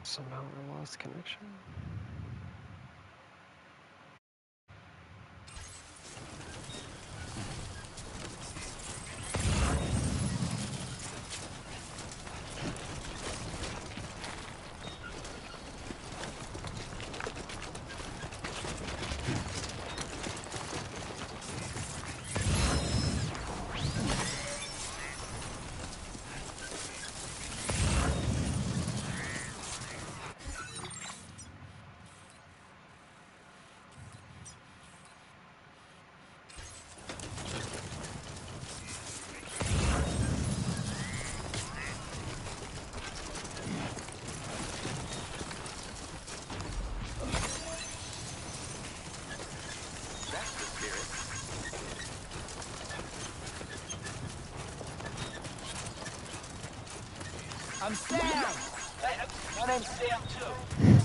Somehow I lost connection. I'm Sam! My name's Sam, too.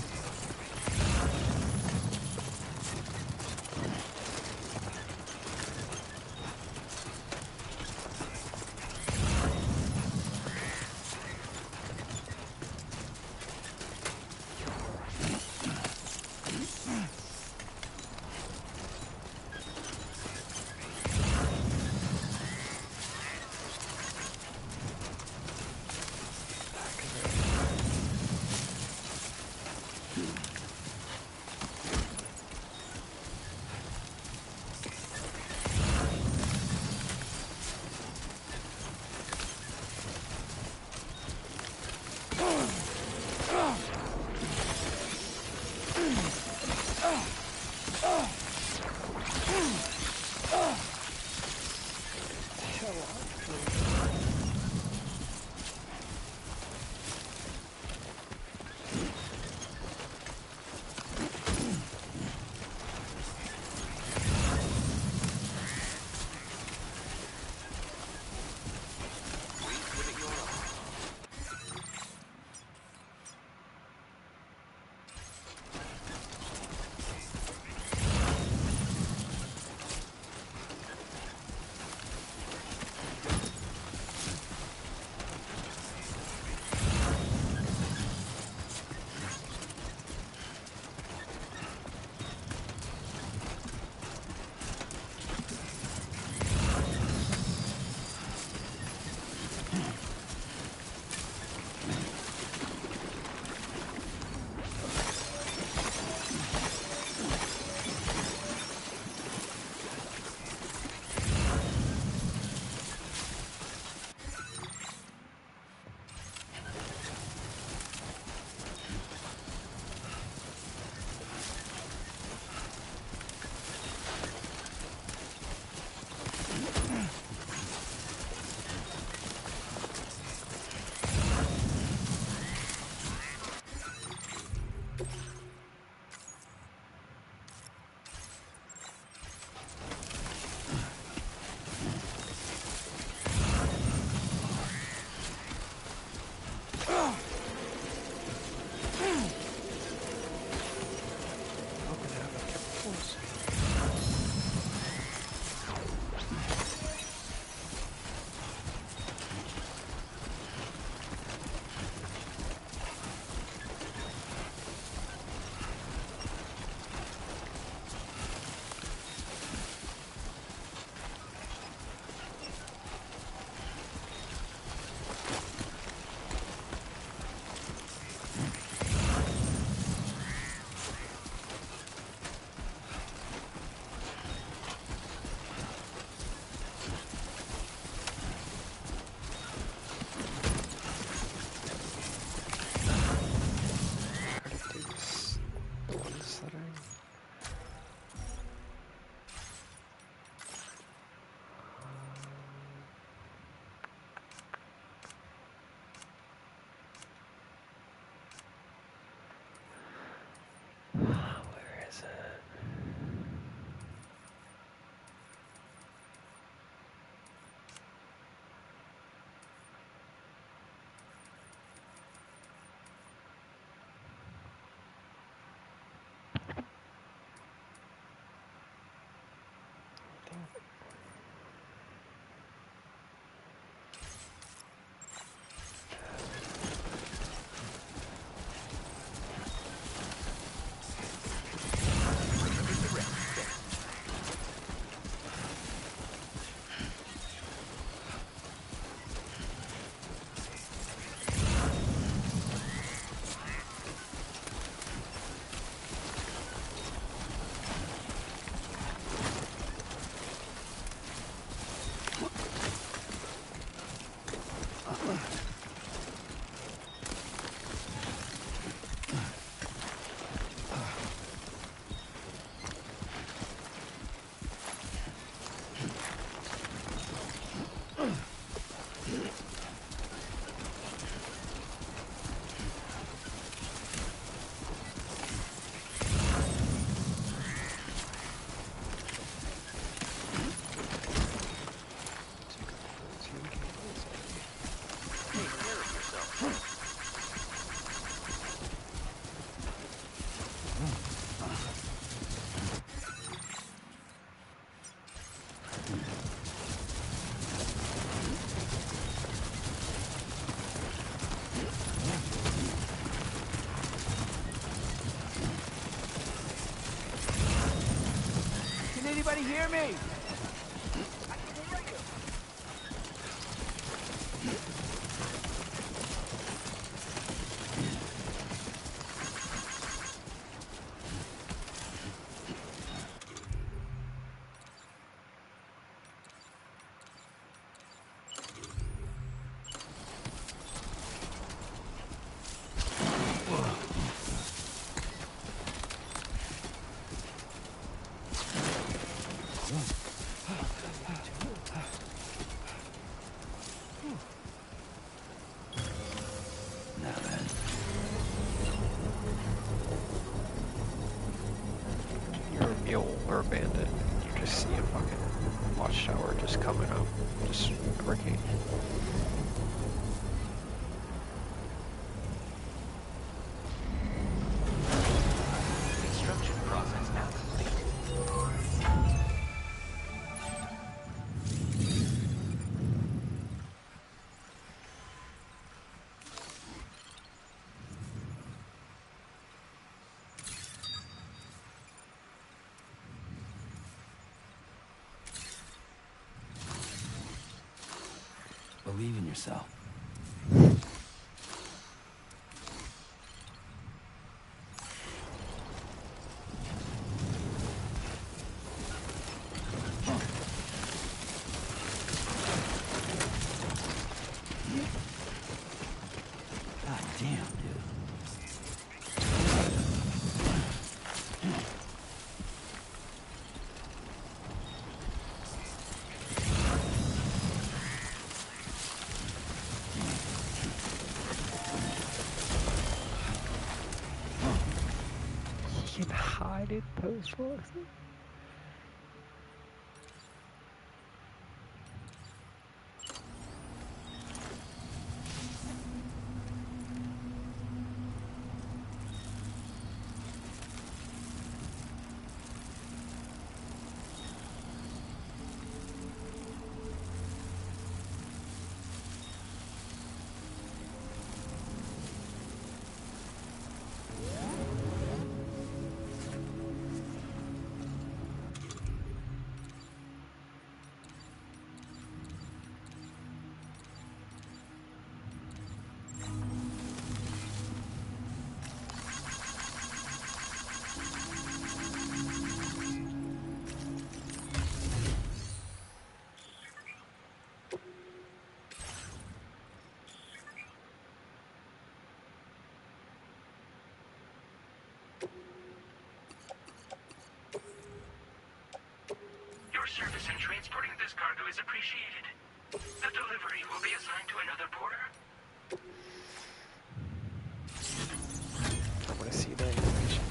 anybody hear me? I can hear you. You're a mule or a bandit. You just see a fucking watchtower just coming up, just working. Construction process now complete. Believe in yourself. God damn, dude. You can hide in post-boxes. Your service in transporting this cargo is appreciated. The delivery will be assigned to another porter. I want to see the information.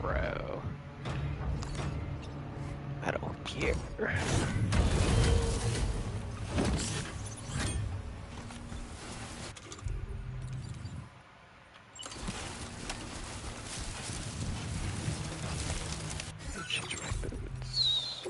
Bro. I don't care. Change my boots.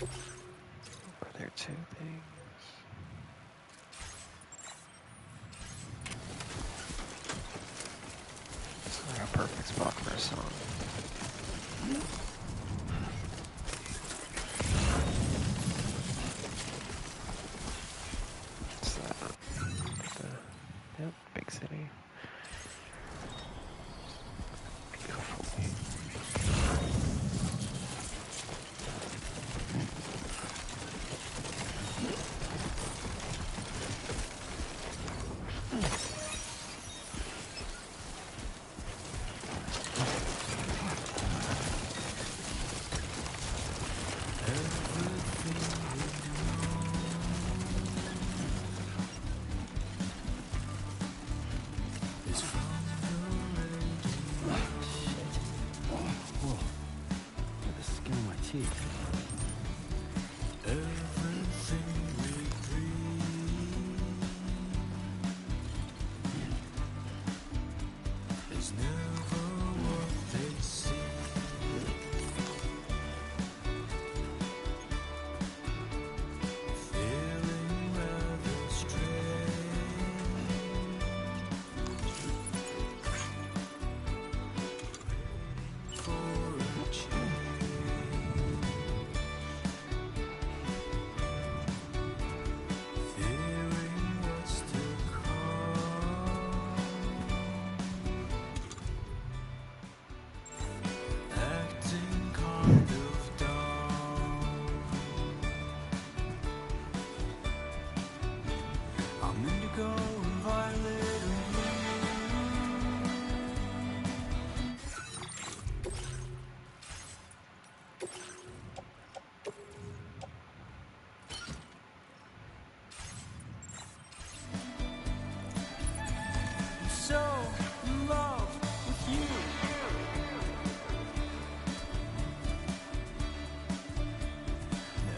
Are there two things? It's like a perfect spot for a song. What's that? Yep, big city. Beautiful.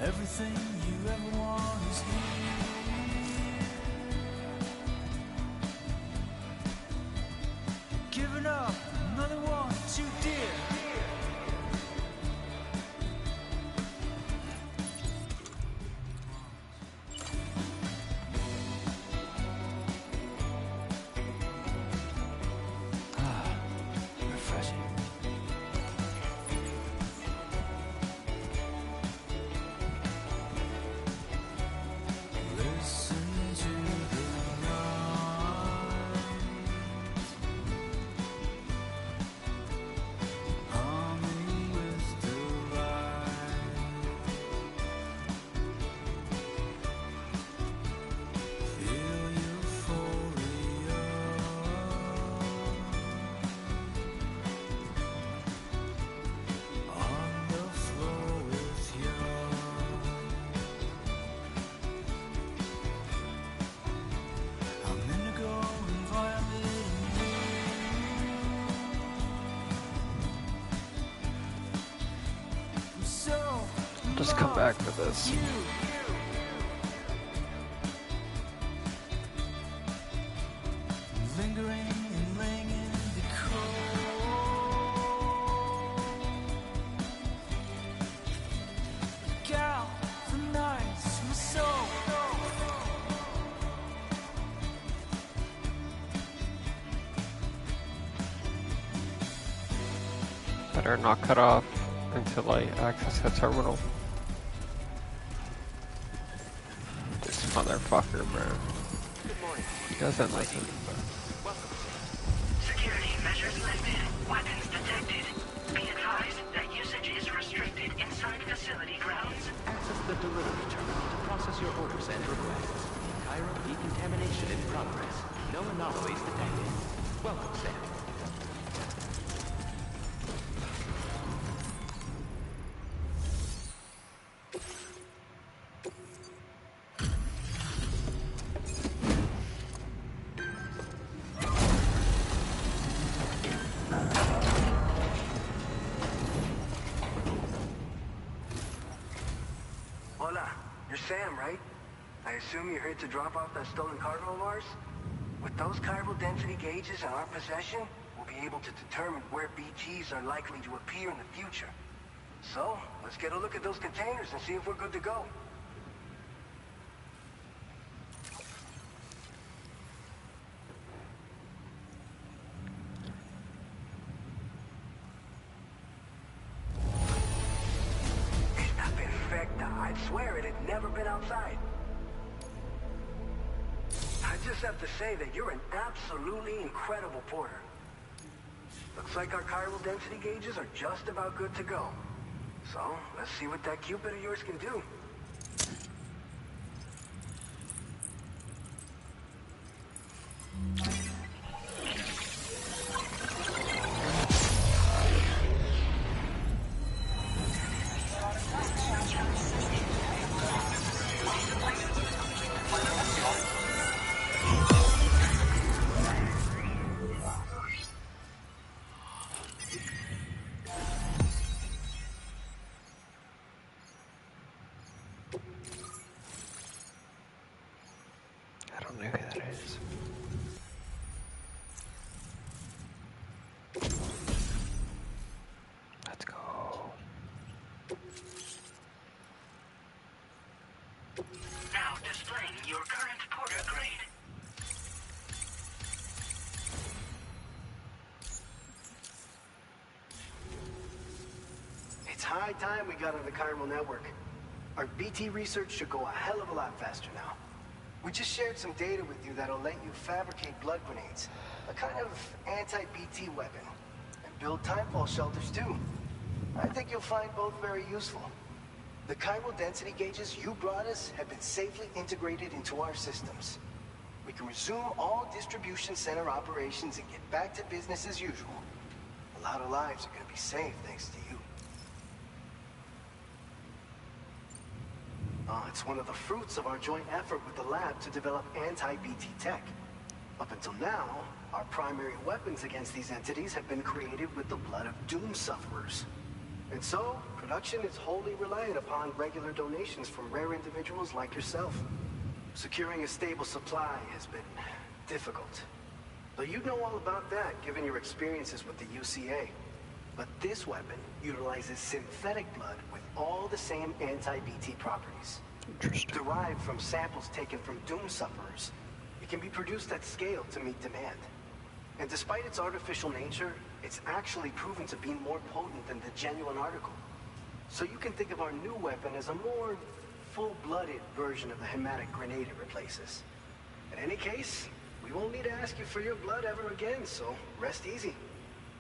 Everything you ever want is here. Giving up, another one too dear. Refreshing. Listen to the night, humming with delight. Feel euphoria on the floor with you. I'm indigo and violet and blue. I'm so I'll just come back for this. you. Lingering and laying in the cold. Gal, the night's my soul. Better not cut off until I access the terminal. This motherfucker, bro. He doesn't listen. Security measures lifted. Weapons detected. Be advised that usage is restricted inside facility grounds. Access the delivery terminal to process your orders and requests. Chiral decontamination in progress. No anomalies detected. Welcome, Sam. Hola, you're Sam, right? I assume you're here to drop off that stolen cargo of ours? With those chiral density gauges in our possession, we'll be able to determine where BGs are likely to appear in the future. So, let's get a look at those containers and see if we're good to go. Está perfecta. I'd swear it had never been outside. I just have to say that you're an absolutely incredible porter. Looks like our chiral density gauges are just about good to go. So, let's see what that Cupid of yours can do. I don't know who that is. Let's go. Now displaying your current porter grade. It's high time we got on the chiral network. Our BT research should go a hell of a lot faster now. We just shared some data with you that'll let you fabricate blood grenades, a kind of anti-BT weapon, and build timefall shelters too. I think you'll find both very useful. The chiral density gauges you brought us have been safely integrated into our systems. We can resume all distribution center operations and get back to business as usual. A lot of lives are going to be saved thanks to you. It's one of the fruits of our joint effort with the lab to develop anti-BT tech. Up until now, our primary weapons against these entities have been created with the blood of doom sufferers. And so, production is wholly reliant upon regular donations from rare individuals like yourself. Securing a stable supply has been difficult. Though you'd know all about that, given your experiences with the UCA. But this weapon utilizes synthetic blood with all the same anti-BT properties. Interesting. Derived from samples taken from doom sufferers, it can be produced at scale to meet demand. And despite its artificial nature, it's actually proven to be more potent than the genuine article. So you can think of our new weapon as a more full-blooded version of the hematic grenade it replaces. In any case, we won't need to ask you for your blood ever again, so rest easy.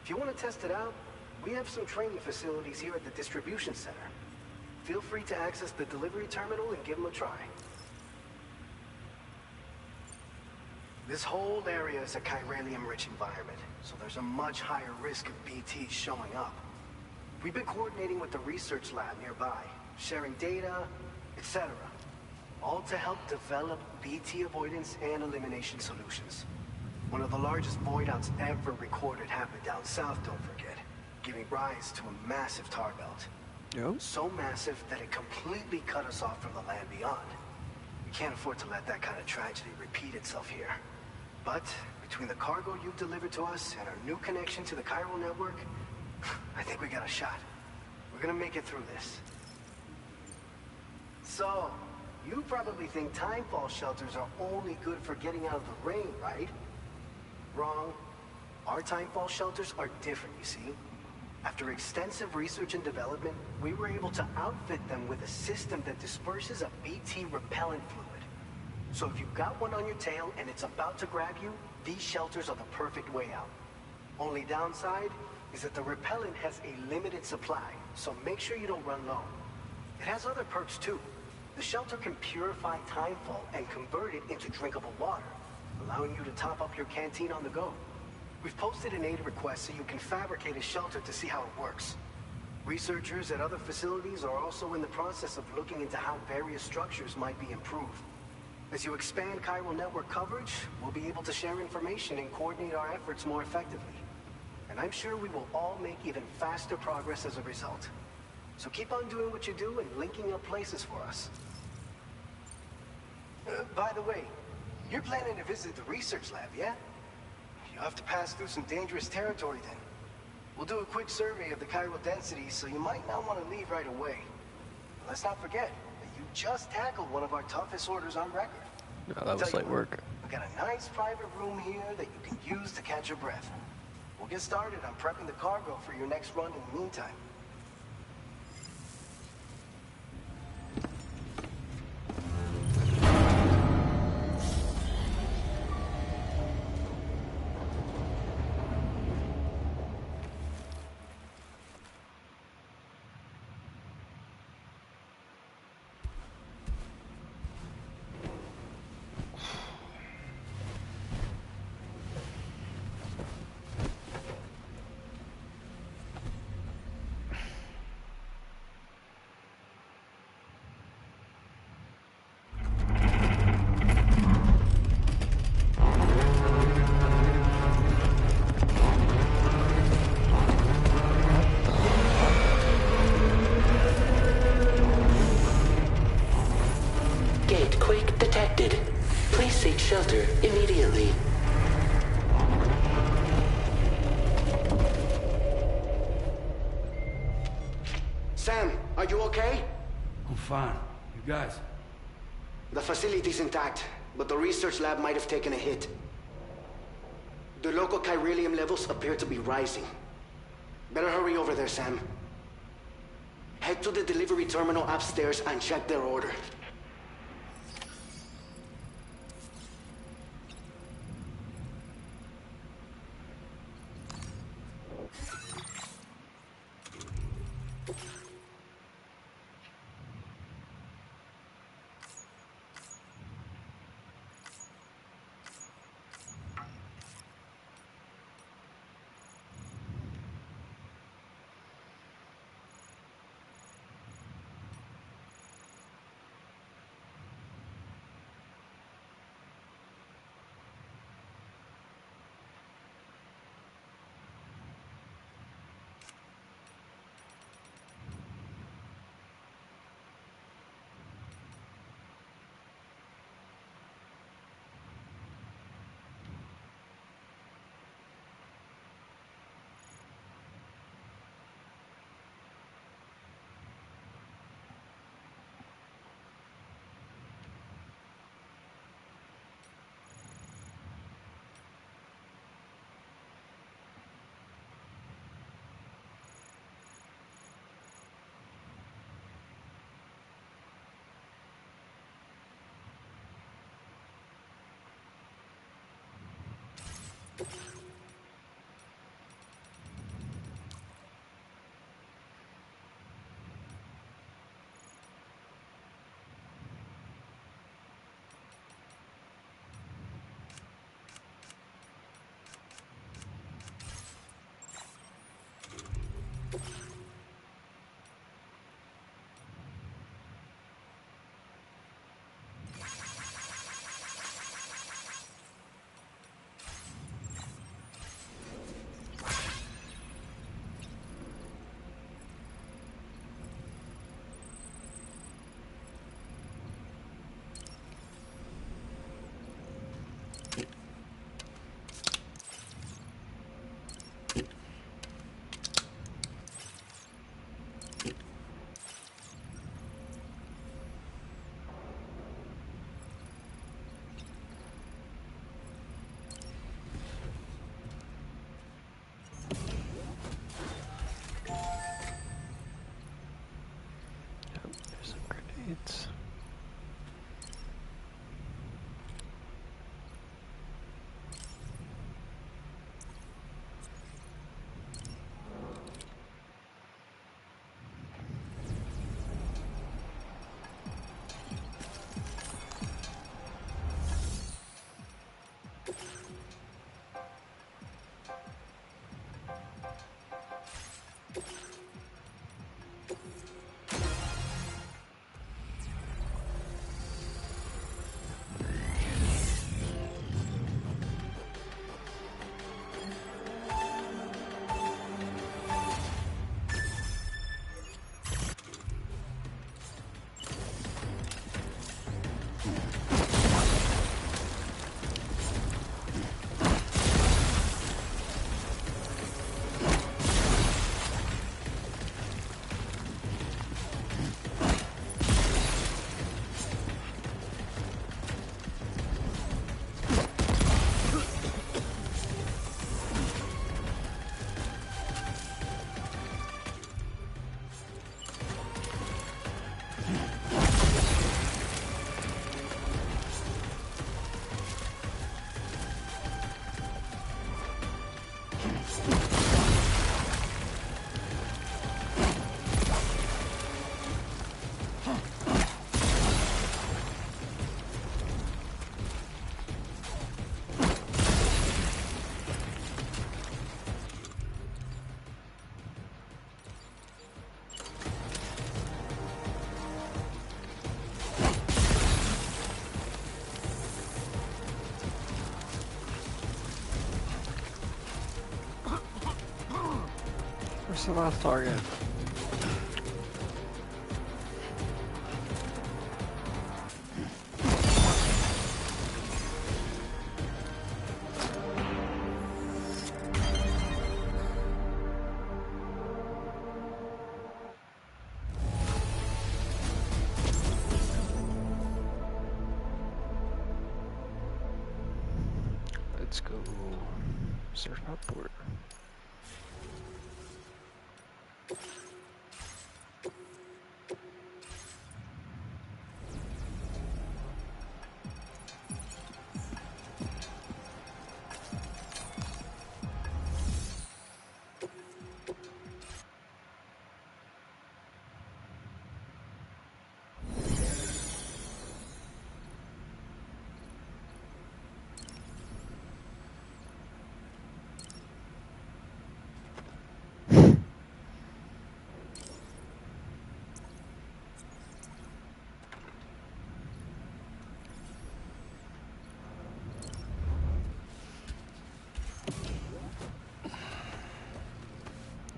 If you want to test it out, we have some training facilities here at the distribution center. Feel free to access the delivery terminal and give them a try. This whole area is a chiralium-rich environment, so there's a much higher risk of BTs showing up. We've been coordinating with the research lab nearby, sharing data, etc. All to help develop BT avoidance and elimination solutions. One of the largest void outs ever recorded happened down south, don't forget, giving rise to a massive tar belt. Yep. So massive that it completely cut us off from the land beyond. We can't afford to let that kind of tragedy repeat itself here. But between the cargo you've delivered to us and our new connection to the chiral network, I think we got a shot. We're gonna make it through this. So, you probably think timefall shelters are only good for getting out of the rain, right? Wrong. Our timefall shelters are different, you see. After extensive research and development, we were able to outfit them with a system that disperses a BT repellent fluid. So if you've got one on your tail and it's about to grab you, these shelters are the perfect way out. Only downside is that the repellent has a limited supply, so make sure you don't run low. It has other perks too. The shelter can purify timefall and convert it into drinkable water, allowing you to top up your canteen on the go. We've posted an aid request so you can fabricate a shelter to see how it works. Researchers at other facilities are also in the process of looking into how various structures might be improved. As you expand chiral network coverage, we'll be able to share information and coordinate our efforts more effectively. And I'm sure we will all make even faster progress as a result. So keep on doing what you do and linking up places for us. By the way, you're planning to visit the research lab, yeah? You'll have to pass through some dangerous territory then. We'll do a quick survey of the chiral density, so you might not want to leave right away. Let's not forget that you just tackled one of our toughest orders on record. No, that was light work. We got a nice private room here that you can use to catch your breath. We'll get started on prepping the cargo for your next run in the meantime. Shelter immediately. Sam, are you okay? I'm fine. You guys? The facility's intact, but the research lab might have taken a hit. The local chiralium levels appear to be rising. Better hurry over there, Sam. Head to the delivery terminal upstairs and check their order. It's Where's the last target? Let's go surf outboard.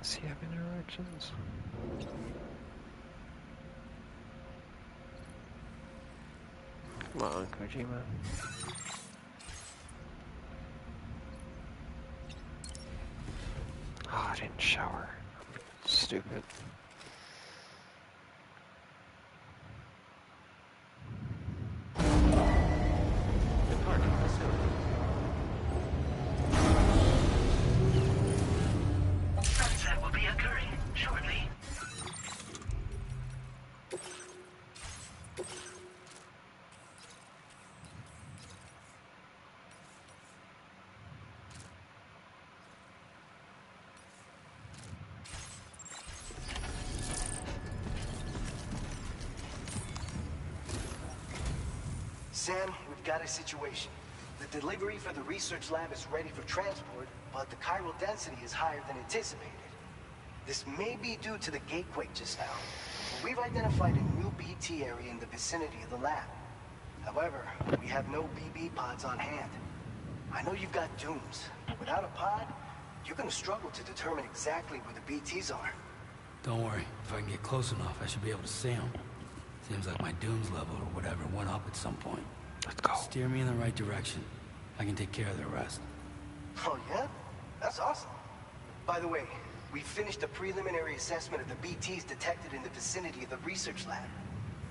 Does he have interactions? Come on, Kojima. Oh, I didn't shower. Stupid. Departing facility. Sunset will be occurring shortly. Sam, we've got a situation. The delivery for the research lab is ready for transport, but the chiral density is higher than anticipated. This may be due to the gatequake just now. But we've identified a new BT area in the vicinity of the lab. However, we have no BB pods on hand. I know you've got dooms, but without a pod, you're gonna struggle to determine exactly where the BTs are. Don't worry. If I can get close enough, I should be able to see them. Seems like my dooms level or whatever went up at some point. Let's go. Steer me in the right direction. I can take care of the rest. Oh yeah? That's awesome. By the way, we finished a preliminary assessment of the BTs detected in the vicinity of the research lab.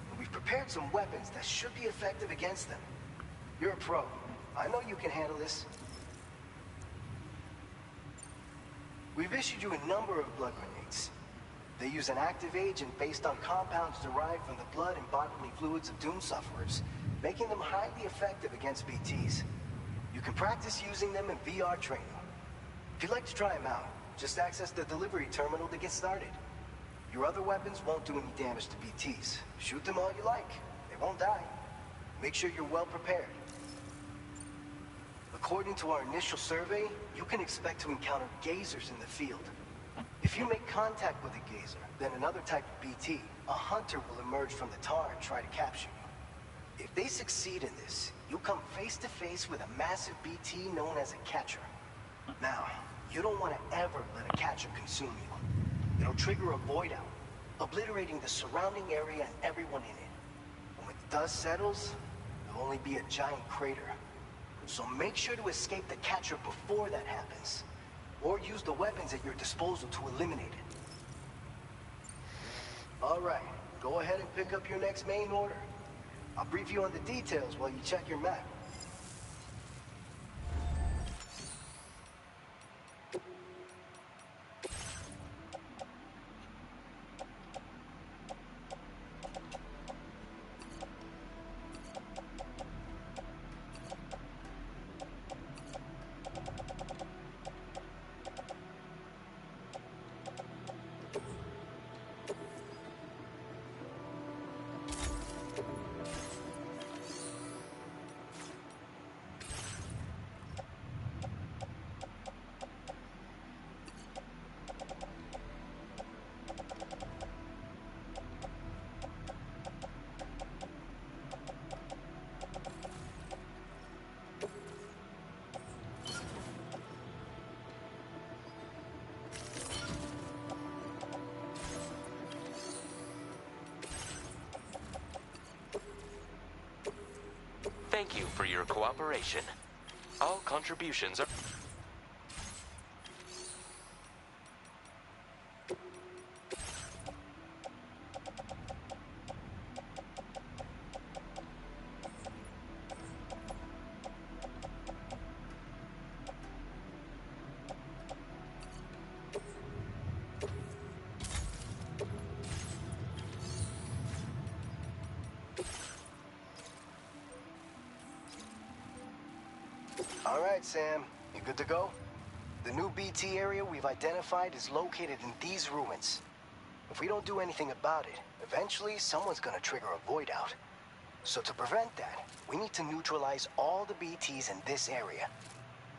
And we've prepared some weapons that should be effective against them. You're a pro. I know you can handle this. We've issued you a number of blood grenades. They use an active agent based on compounds derived from the blood and bodily fluids of doom sufferers, making them highly effective against BTs. You can practice using them in VR training. If you'd like to try them out, just access the delivery terminal to get started. Your other weapons won't do any damage to BTs. Shoot them all you like. They won't die. Make sure you're well prepared. According to our initial survey, you can expect to encounter gazers in the field. If you make contact with a gazer, then another type of BT, a hunter will emerge from the tar and try to capture you. If they succeed in this, you'll come face to face with a massive BT known as a catcher. Now, you don't want to ever let a catcher consume you. It'll trigger a void out, obliterating the surrounding area and everyone in it. And when the dust settles, there'll only be a giant crater. So make sure to escape the catcher before that happens, or use the weapons at your disposal to eliminate it. All right, go ahead and pick up your next main order. I'll brief you on the details while you check your map. Thank you for your cooperation. All contributions are... All right, Sam. You good to go? The new BT area we've identified is located in these ruins. If we don't do anything about it, eventually someone's gonna trigger a void out. So to prevent that, we need to neutralize all the BTs in this area.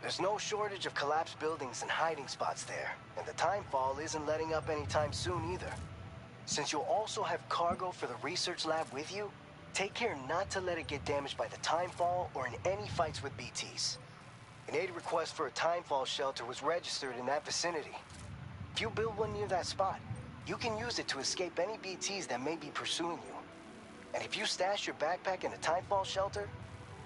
There's no shortage of collapsed buildings and hiding spots there, and the timefall isn't letting up anytime soon either. Since you'll also have cargo for the research lab with you, take care not to let it get damaged by the timefall or in any fights with BTs. An aid request for a timefall shelter was registered in that vicinity. If you build one near that spot, you can use it to escape any BTs that may be pursuing you. And if you stash your backpack in a timefall shelter,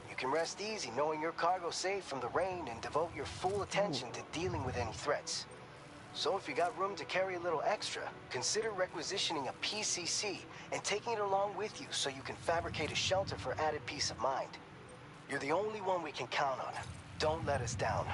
you can rest easy knowing your cargo's safe from the rain and devote your full attention to dealing with any threats. So if you got room to carry a little extra, consider requisitioning a PCC and taking it along with you so you can fabricate a shelter for added peace of mind. You're the only one we can count on. Don't let us down.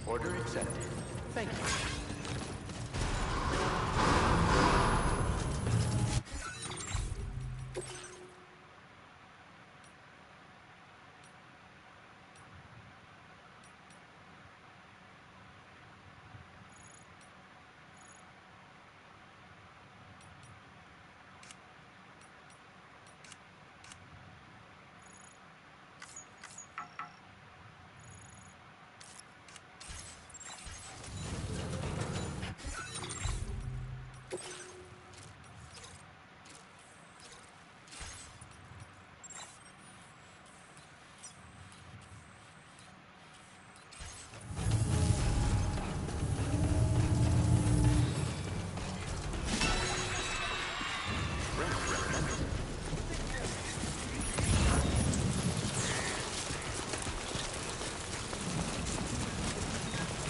Order accepted. Thank you.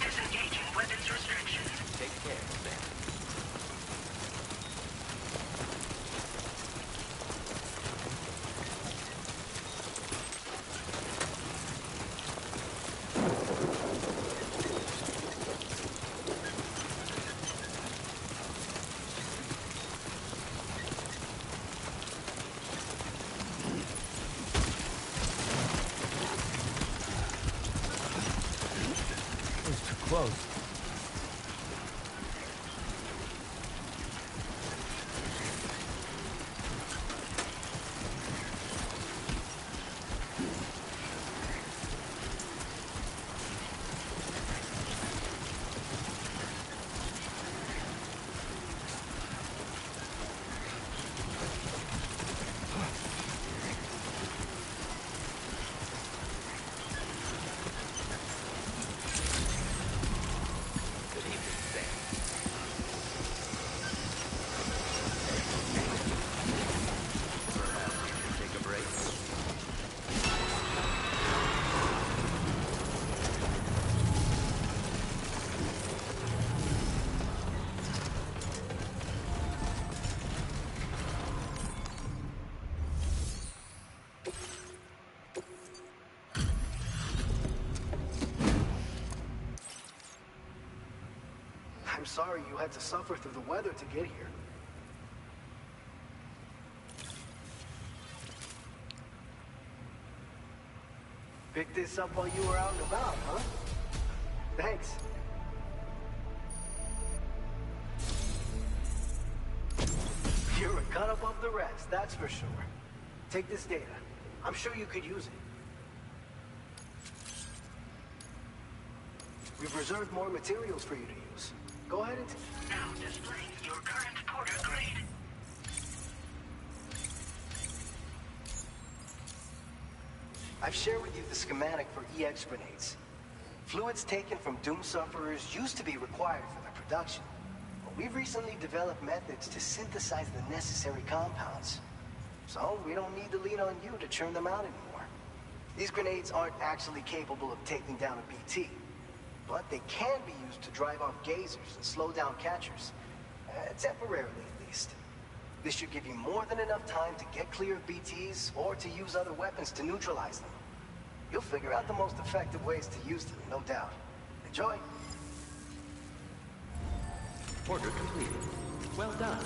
Disengaging weapons restriction. Take care, Sam. It was too close. Good evening, Sam. Perhaps you should take a break. I'm sorry you had to suffer through the weather to get here. Picked this up while you were out and about, huh? Thanks. You're a cut above the rest, that's for sure. Take this data. I'm sure you could use it. We've reserved more materials for you to use. Go ahead and... Now displaying your current porter grade. I've shared with you the schematic for EX grenades. Fluids taken from Doom sufferers used to be required for their production. But we've recently developed methods to synthesize the necessary compounds. So we don't need to lean on you to churn them out anymore. These grenades aren't actually capable of taking down a BT, but they can be used to drive off gazers and slow down catchers. Temporarily, at least. This should give you more than enough time to get clear of BTs or to use other weapons to neutralize them. You'll figure out the most effective ways to use them, no doubt. Enjoy. Order completed. Well done.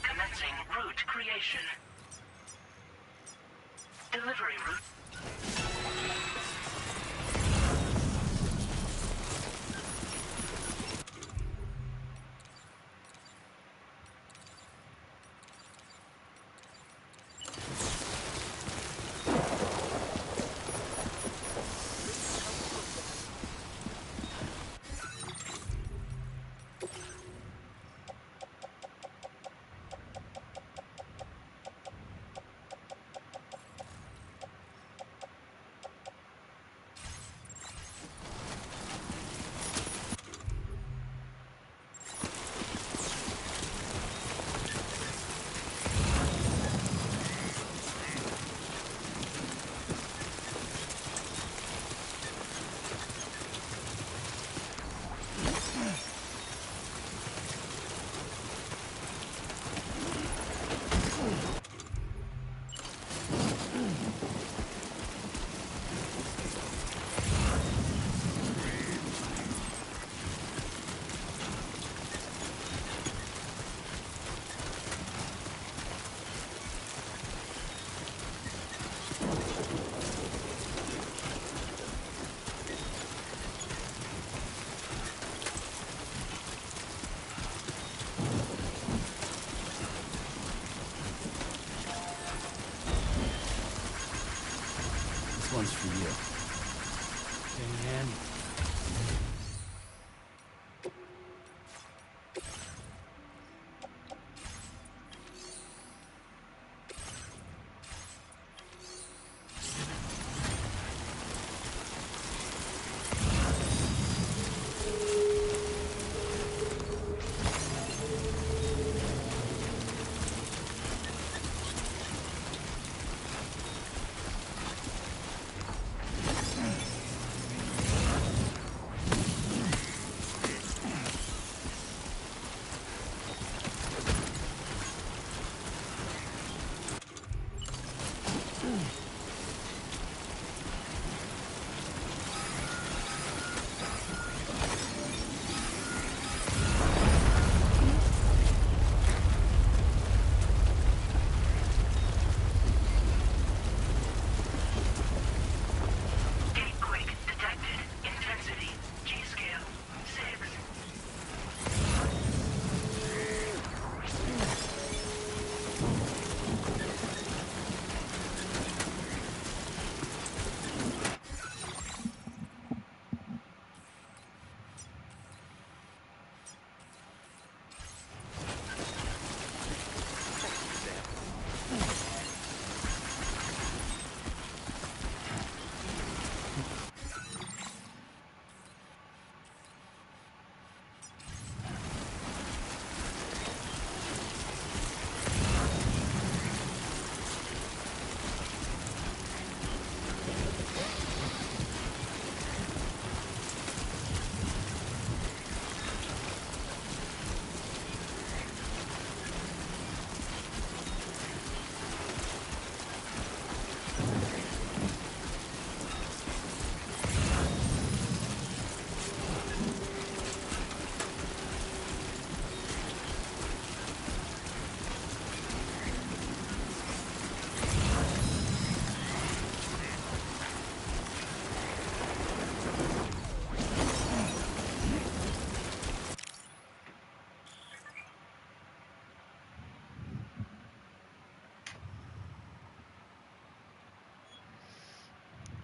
Commencing route creation. Delivery route. This one's for you. Man.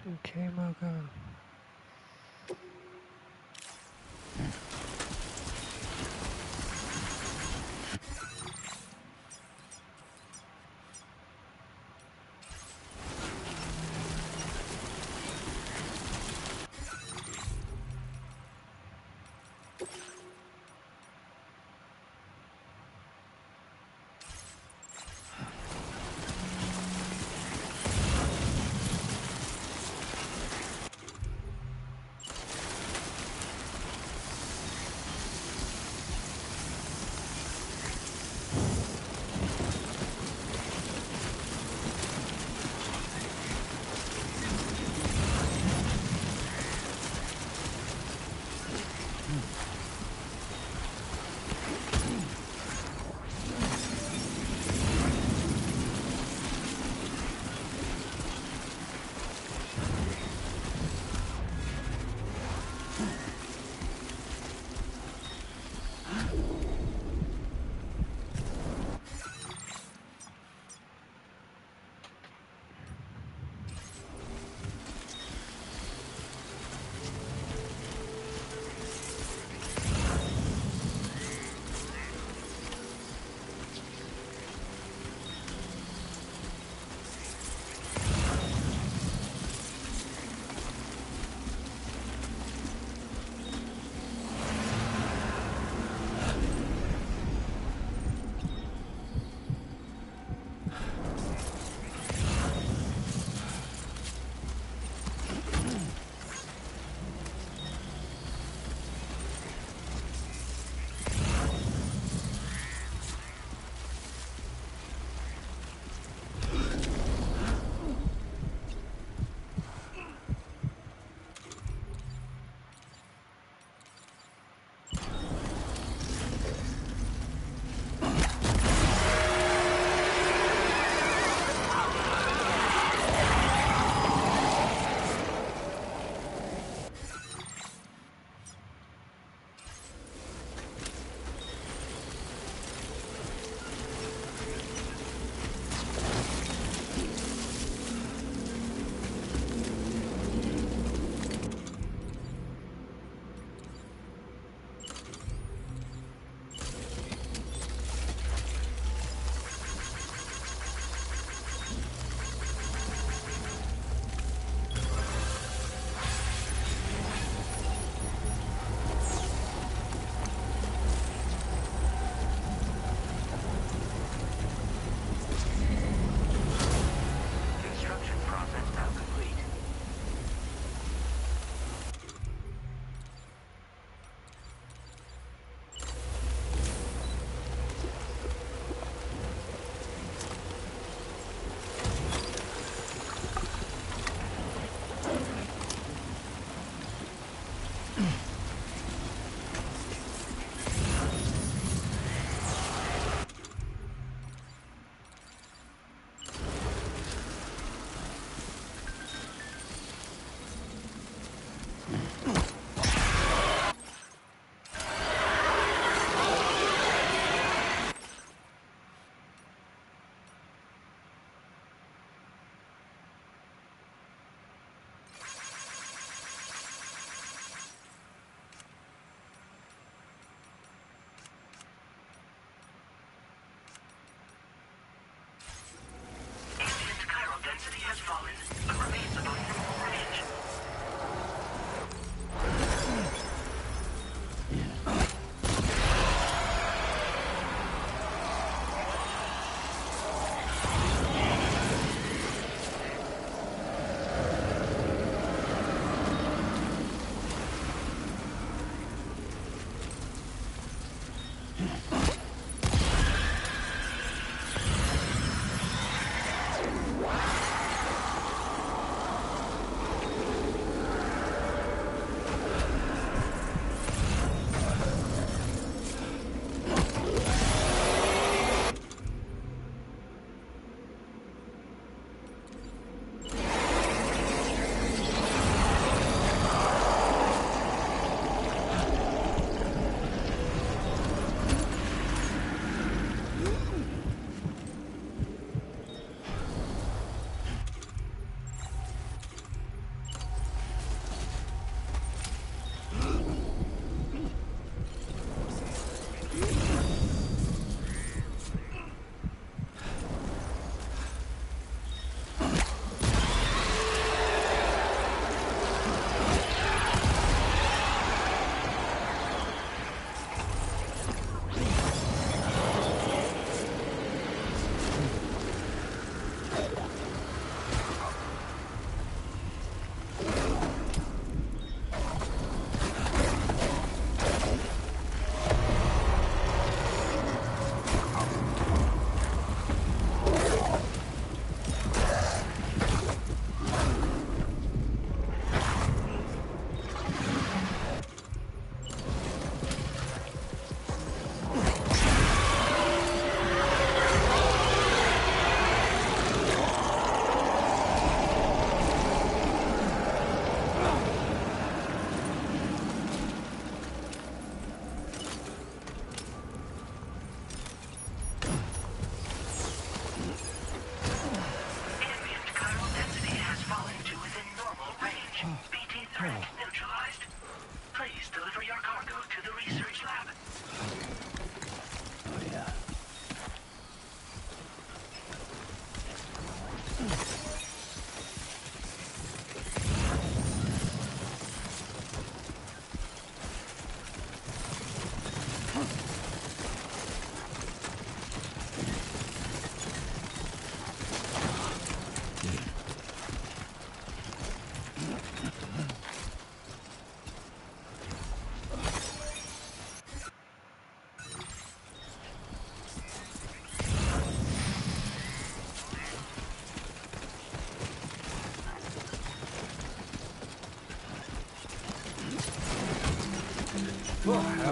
Okay, Mocha.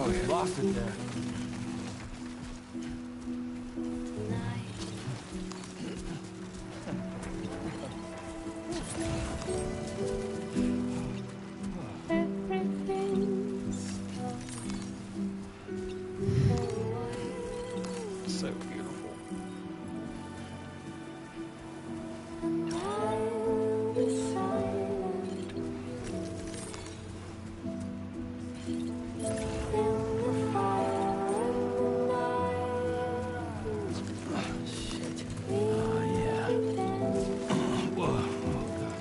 Oh, you lost it there. So beautiful. Shit. Oh, yeah. Whoa. Oh, God.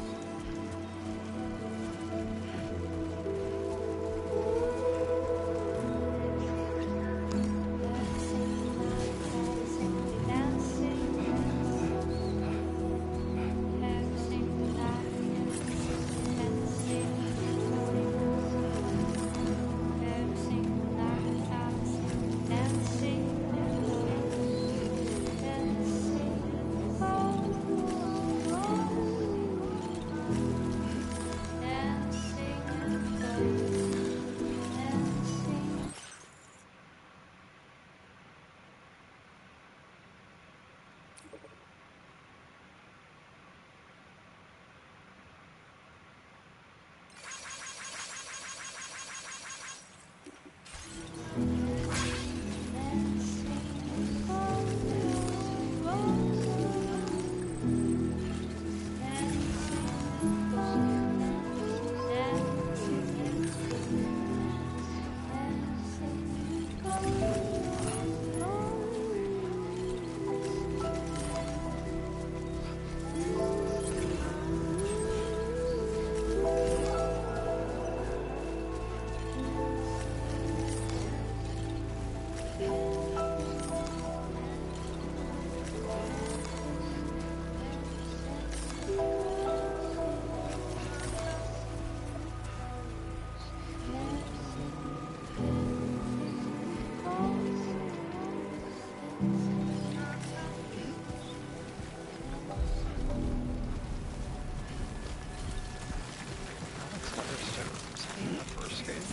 Alex Featherstone was in the first game.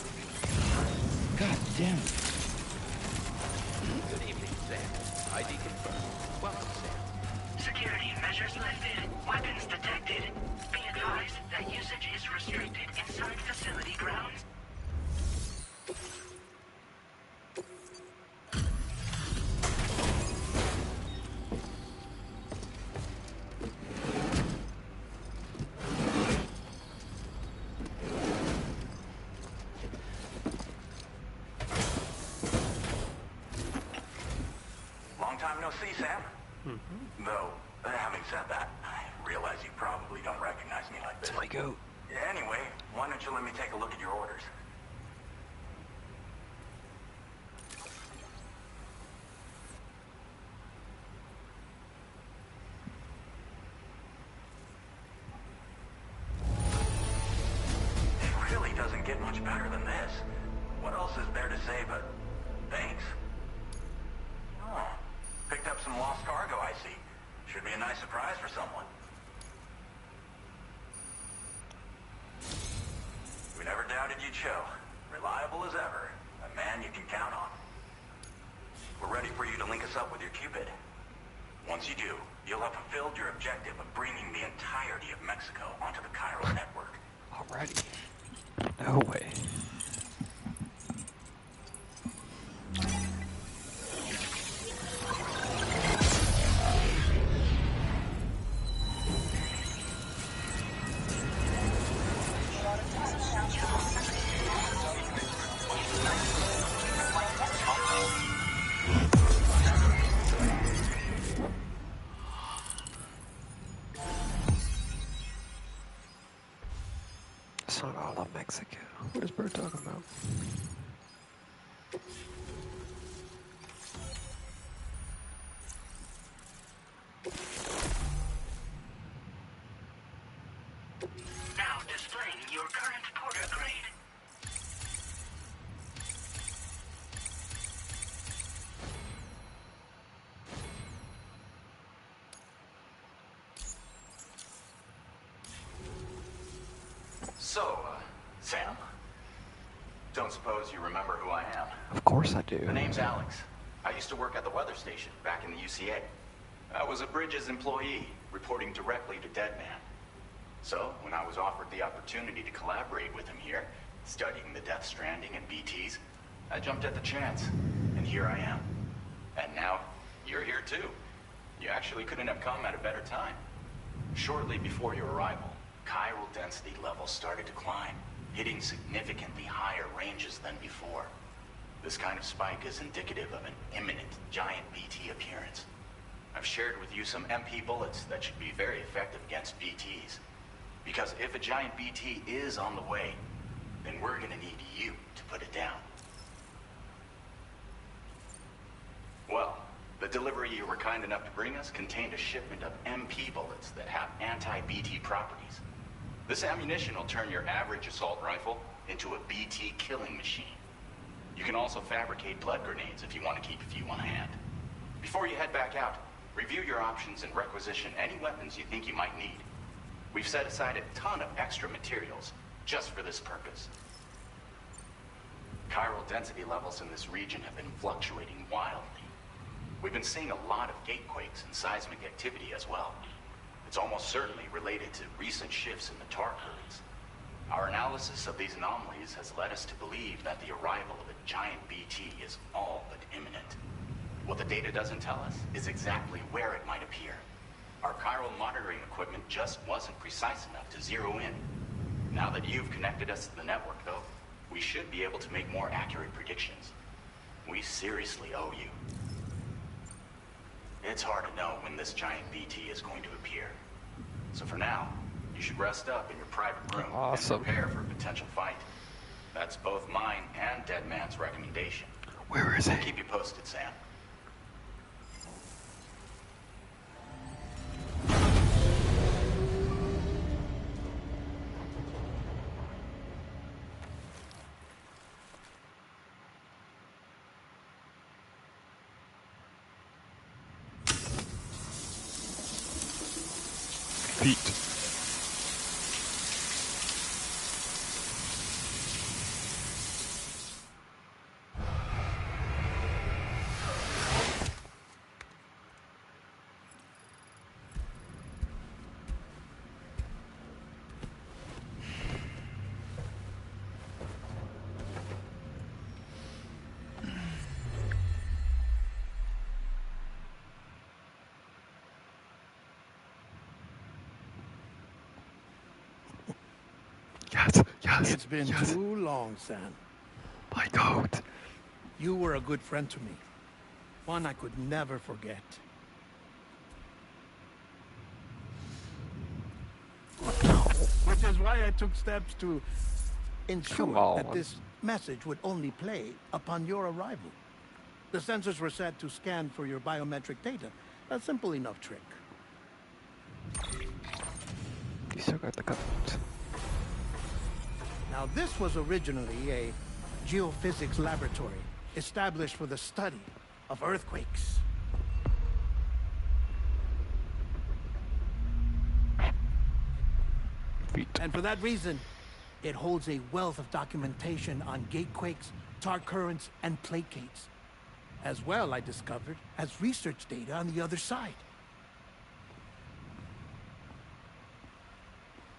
God damn it. Good evening, Sam. ID confirmed. Welcome, Sam. Security measures lifted. Weapons detected. Be advised that usage is restricted inside facility grounds. Long time no see, Sam. Though, having said that, I realize you probably don't recognize me like this. It's my goat. Anyway, why don't you let me take a look at your orders? It really doesn't get much better than this. What else is there to say but thanks? Oh, picked up some lost cargo, I see. Should be a nice surprise for someone. We never doubted you'd show. Reliable as ever. A man you can count on. We're ready for you to link us up with your Cupid. Once you do, you'll have fulfilled your objective of bringing the entirety of Mexico onto the Cairo network. Already. No way. Song I love Mexico. What is Bird talking about? Now displaying your current porter grade. So, Sam? Don't suppose you remember who I am? Of course I do. The name's Alex. I used to work at the weather station back in the UCA. I was a Bridges employee, reporting directly to Deadman. So, when I was offered the opportunity to collaborate with him here, studying the Death Stranding and BTs, I jumped at the chance, and here I am. And now, you're here too. You actually couldn't have come at a better time. Shortly before your arrival, chiral density levels started to climb, hitting significantly higher ranges than before. This kind of spike is indicative of an imminent giant BT appearance. I've shared with you some MP bullets that should be very effective against BTs. Because if a giant BT is on the way, then we're gonna need you to put it down. Well, the delivery you were kind enough to bring us contained a shipment of MP bullets that have anti-BT properties. This ammunition will turn your average assault rifle into a BT killing machine. You can also fabricate blood grenades if you want to keep a few on hand. Before you head back out, review your options and requisition any weapons you think you might need. We've set aside a ton of extra materials just for this purpose. Chiral density levels in this region have been fluctuating wildly. We've been seeing a lot of gatequakes and seismic activity as well. It's almost certainly related to recent shifts in the tar currents. Our analysis of these anomalies has led us to believe that the arrival of a giant BT is all but imminent. What the data doesn't tell us is exactly where it might appear. Our chiral monitoring equipment just wasn't precise enough to zero in. Now that you've connected us to the network, though, we should be able to make more accurate predictions. We seriously owe you. It's hard to know when this giant BT is going to appear. So for now, you should rest up in your private room and prepare for a potential fight. That's both mine and Deadman's recommendation. Where is it? Keep you posted, Sam. Feet. Yes, yes. It's been too long, Sam. My goat. You were a good friend to me. One I could never forget. Which is why I took steps to ensure that this message would only play upon your arrival. The sensors were set to scan for your biometric data. A simple enough trick. You still got the goat. Now, this was originally a geophysics laboratory established for the study of earthquakes. Feet. And for that reason, it holds a wealth of documentation on gatequakes, tar currents, and placates. As well, I discovered, as research data on the other side.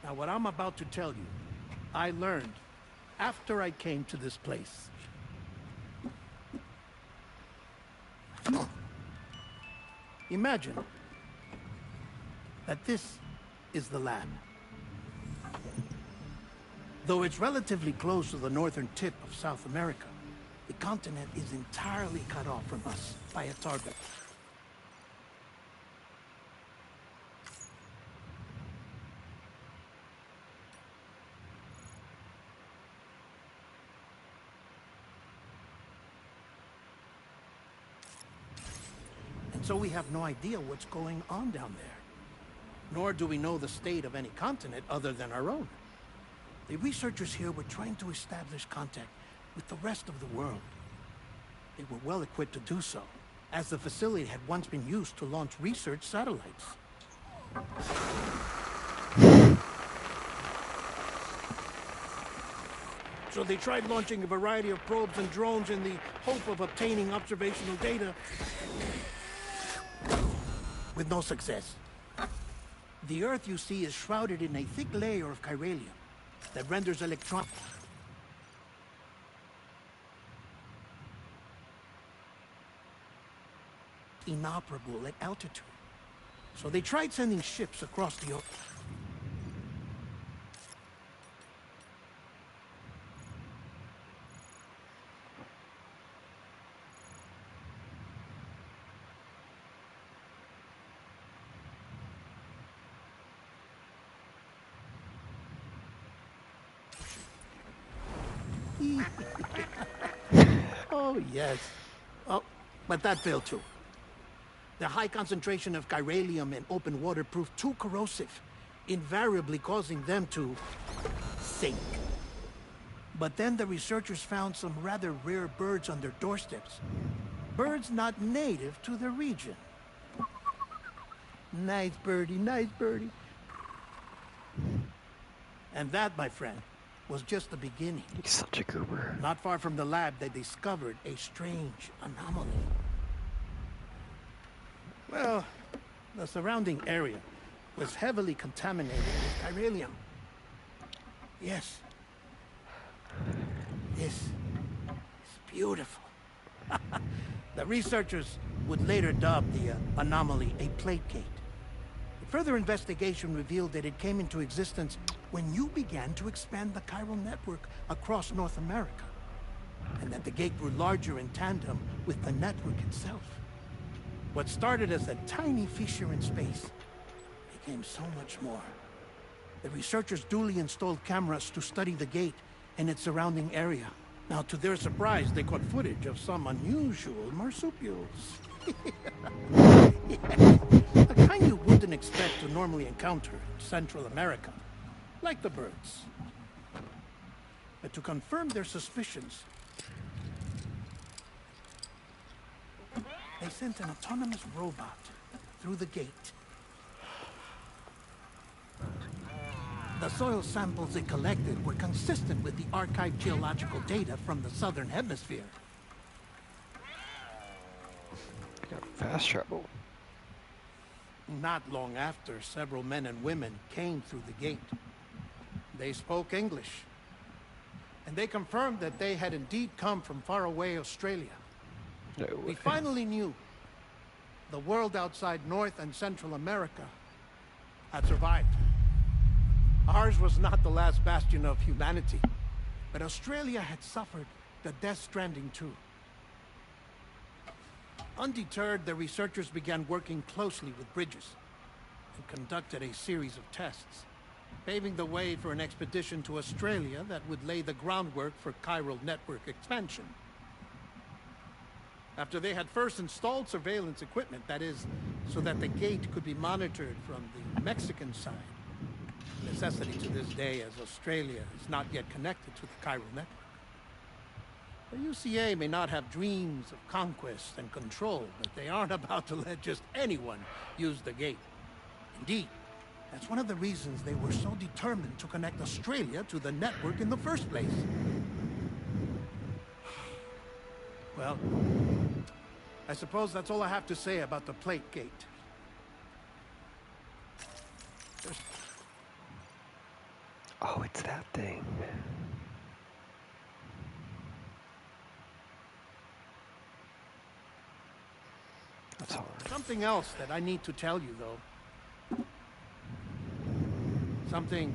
Now, what I'm about to tell you, I learned after I came to this place. Imagine that this is the lab. Though it's relatively close to the northern tip of South America, the continent is entirely cut off from us by a tar belt. So we have no idea what's going on down there. Nor do we know the state of any continent other than our own. The researchers here were trying to establish contact with the rest of the world. They were well equipped to do so, as the facility had once been used to launch research satellites. So they tried launching a variety of probes and drones in the hope of obtaining observational data, with no success. The Earth, you see, is shrouded in a thick layer of chiralium that renders electron... inoperable at altitude. So they tried sending ships across the ocean. Oh, yes. Oh, but that failed too. The high concentration of chiralium in open water proved too corrosive, invariably causing them to sink. But then the researchers found some rather rare birds on their doorsteps. Birds not native to the region. Nice birdie, nice birdie. And that, my friend, was just the beginning. He's such a goober. Not far from the lab, they discovered a strange anomaly. Well, the surrounding area was heavily contaminated with chiralium. Yes. This is beautiful. The researchers would later dub the anomaly a plate gate. Further investigation revealed that it came into existence when you began to expand the chiral network across North America, and that the gate grew larger in tandem with the network itself. What started as a tiny fissure in space became so much more. The researchers duly installed cameras to study the gate and its surrounding area. Now, to their surprise, they caught footage of some unusual marsupials. Yeah. The kind you wouldn't expect to normally encounter in Central America, like the birds. But to confirm their suspicions, they sent an autonomous robot through the gate. The soil samples it collected were consistent with the archived geological data from the southern hemisphere. Got fast travel. Not long after, several men and women came through the gate. They spoke English, and they confirmed that they had indeed come from faraway Australia. No We way. finally knew the world outside North and Central America had survived. Ours was not the last bastion of humanity, but Australia had suffered the death stranding too. Undeterred, the researchers began working closely with Bridges and conducted a series of tests, paving the way for an expedition to Australia that would lay the groundwork for chiral network expansion. After they had first installed surveillance equipment, that is, so that the gate could be monitored from the Mexican side, a necessity to this day as Australia is not yet connected to the chiral network. The UCA may not have dreams of conquest and control, but they aren't about to let just anyone use the gate. Indeed, that's one of the reasons they were so determined to connect Australia to the network in the first place. Well, I suppose that's all I have to say about the plate gate. Oh, it's that thing. That's hard. Something else that I need to tell you, though. Something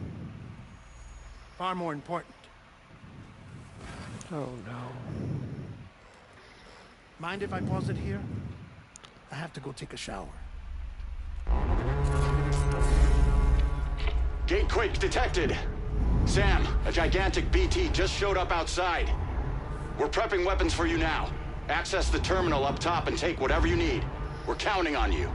far more important. Oh no. Mind if I pause it here? I have to go take a shower. Gate quake detected. Sam, a gigantic BT just showed up outside. We're prepping weapons for you now. Access the terminal up top and take whatever you need. We're counting on you.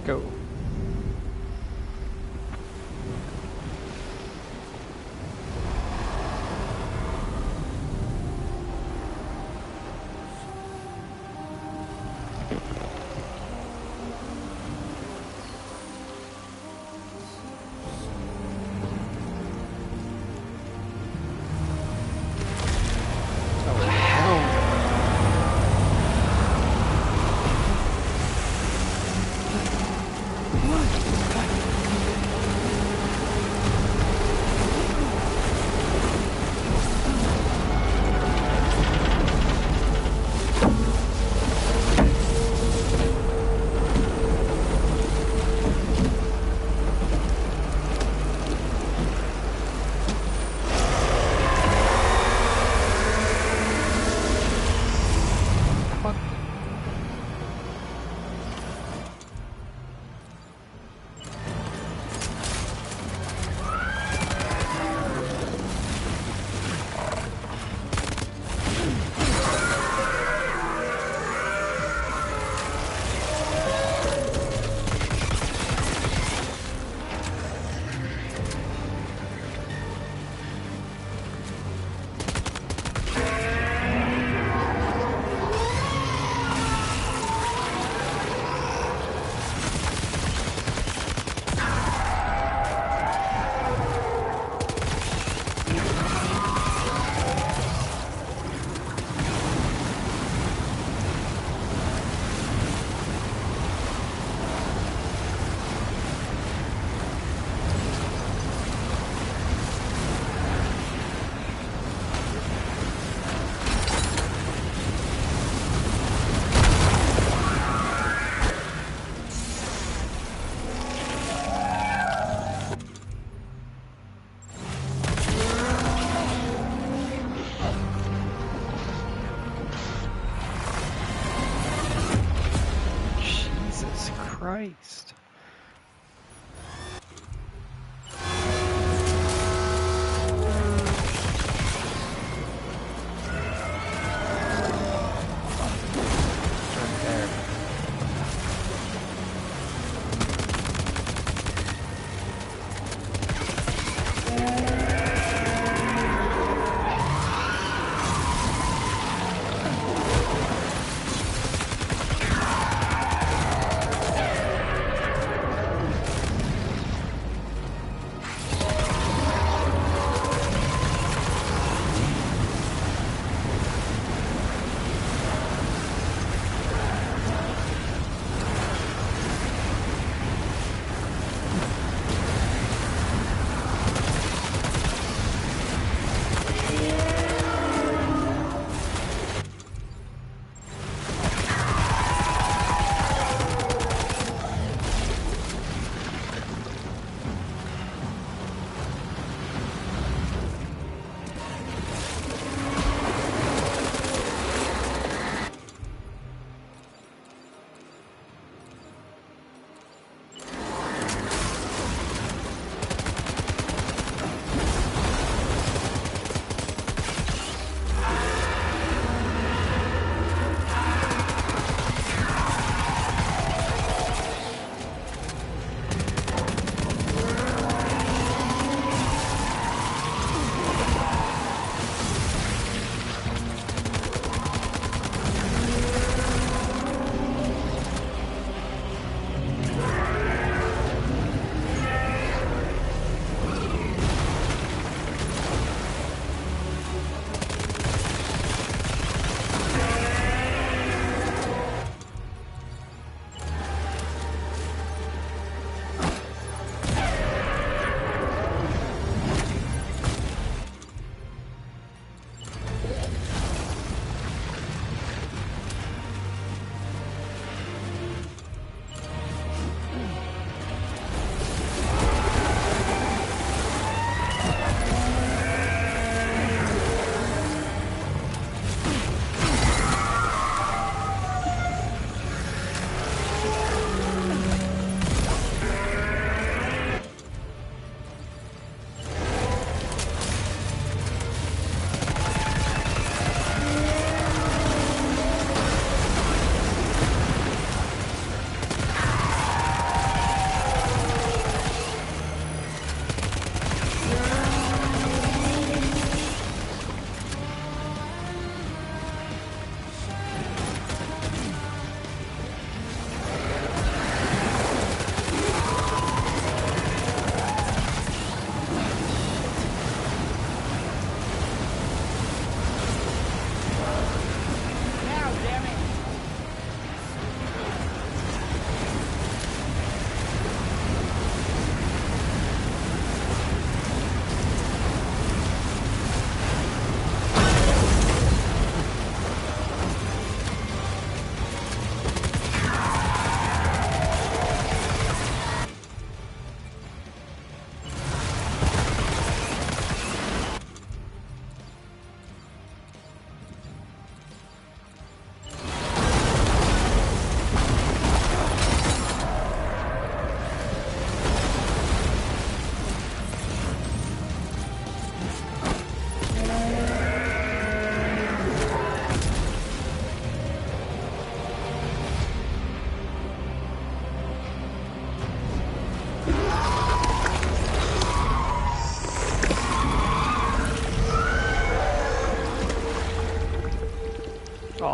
go. Christ. Right there.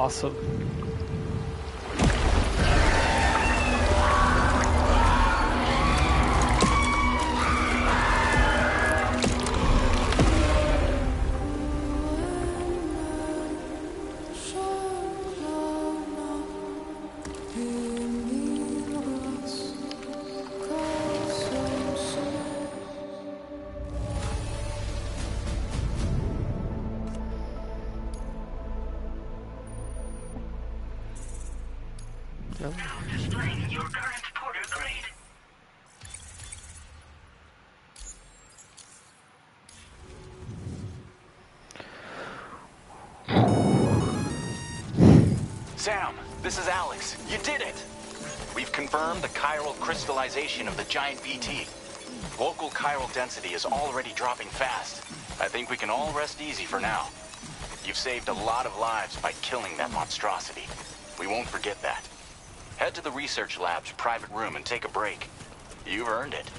awesome. Now displaying your current porter grade. Sam, this is Alex. You did it! We've confirmed the chiral crystallization of the giant BT. Local chiral density is already dropping fast. I think we can all rest easy for now. You've saved a lot of lives by killing that monstrosity. We won't forget that. Head to the research lab's private room and take a break. You've earned it.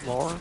Lauren?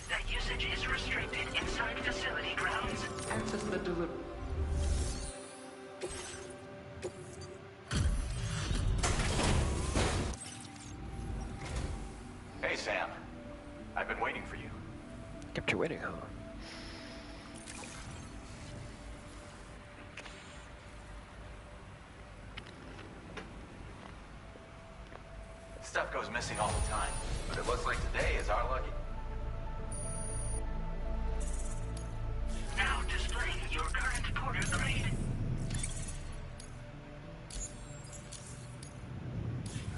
That usage is restricted inside facility grounds. Access the delivery. Hey, Sam. I've been waiting for you. Kept you waiting, huh? Stuff goes missing all the time, but it looks like today is our lucky. Now displaying your current porter grade.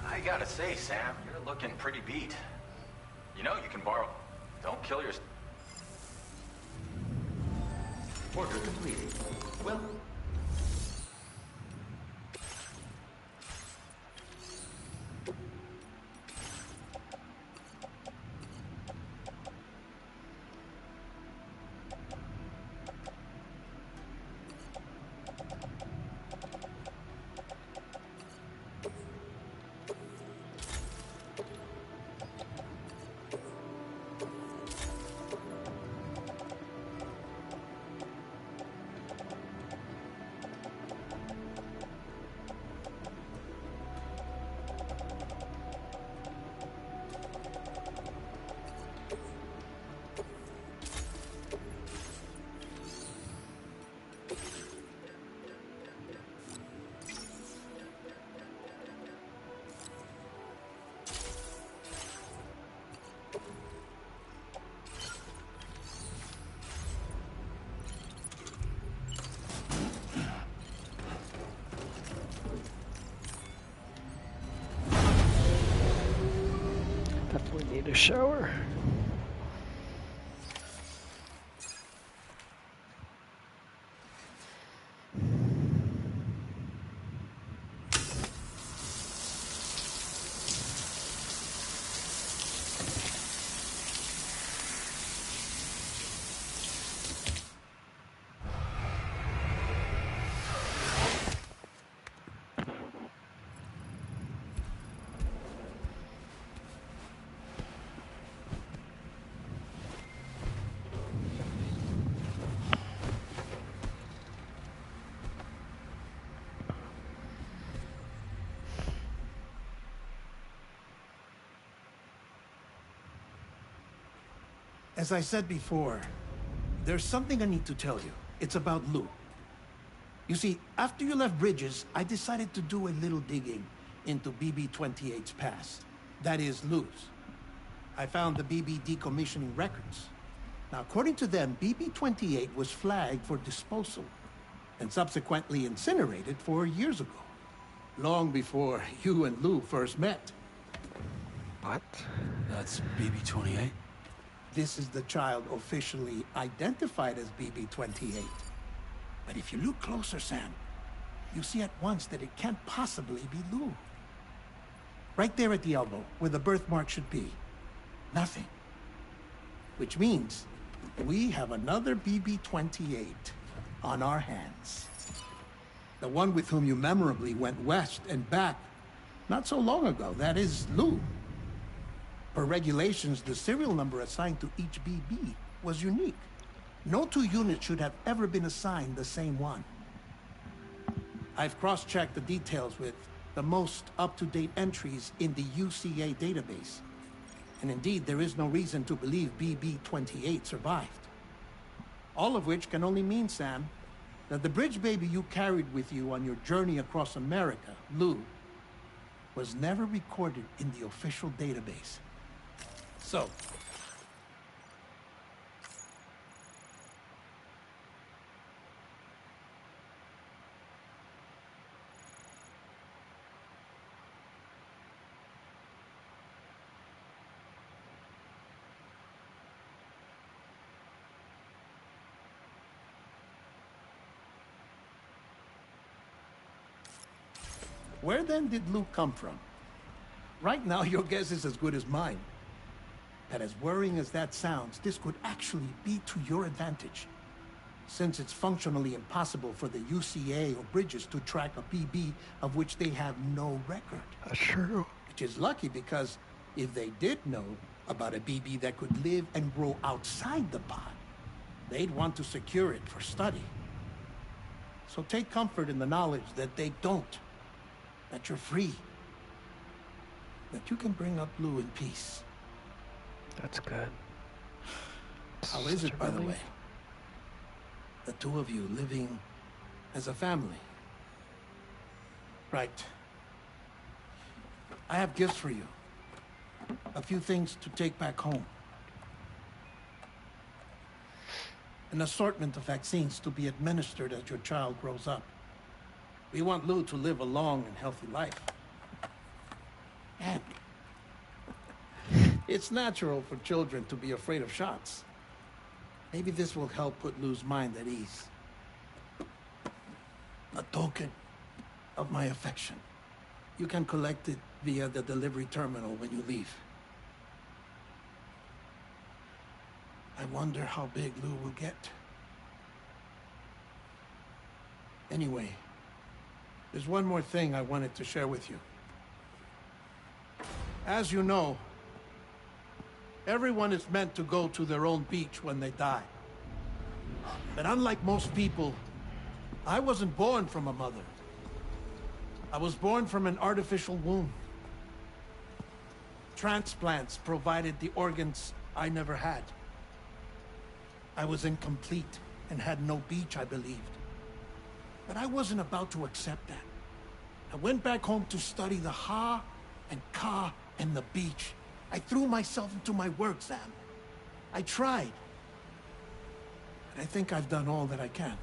I gotta say, Sam, you're looking pretty beat. You know you can borrow. Don't kill your... Order completed. Well, definitely need a shower. As I said before, there's something I need to tell you. It's about Lou. You see, after you left Bridges, I decided to do a little digging into BB-28's past. That is, Lou's. I found the BB decommissioning records. Now, according to them, BB-28 was flagged for disposal and subsequently incinerated 4 years ago, long before you and Lou first met. What? That's BB-28? This is the child officially identified as BB-28. But if you look closer, Sam, you see at once that it can't possibly be Lou. Right there at the elbow, where the birthmark should be. Nothing. Which means we have another BB-28 on our hands. The one with whom you memorably went west and back not so long ago. That is Lou. Per regulations, the serial number assigned to each BB was unique. No two units should have ever been assigned the same one. I've cross-checked the details with the most up-to-date entries in the UCA database. And indeed, there is no reason to believe BB-28 survived. All of which can only mean, Sam, that the bridge baby you carried with you on your journey across America, Lou, was never recorded in the official database. So, where then did Lou come from? Right now, your guess is as good as mine. That as worrying as that sounds, this could actually be to your advantage. Since it's functionally impossible for the UCA or Bridges to track a BB of which they have no record. That's true. Which is lucky because if they did know about a BB that could live and grow outside the pod, they'd want to secure it for study. So take comfort in the knowledge that they don't. That you're free. That you can bring up Lou in peace. That's good. How is it, by the way? The two of you living as a family. Right. I have gifts for you. A few things to take back home. An assortment of vaccines to be administered as your child grows up. We want Lou to live a long and healthy life. And it's natural for children to be afraid of shots. Maybe this will help put Lou's mind at ease. A token of my affection. You can collect it via the delivery terminal when you leave. I wonder how big Lou will get. Anyway, there's one more thing I wanted to share with you. As you know, everyone is meant to go to their own beach when they die. But unlike most people, I wasn't born from a mother. I was born from an artificial womb. Transplants provided the organs I never had. I was incomplete and had no beach, I believed. But I wasn't about to accept that. I went back home to study the Ha and Ka and the beach. I threw myself into my work, Sam. I tried. And I think I've done all that I can.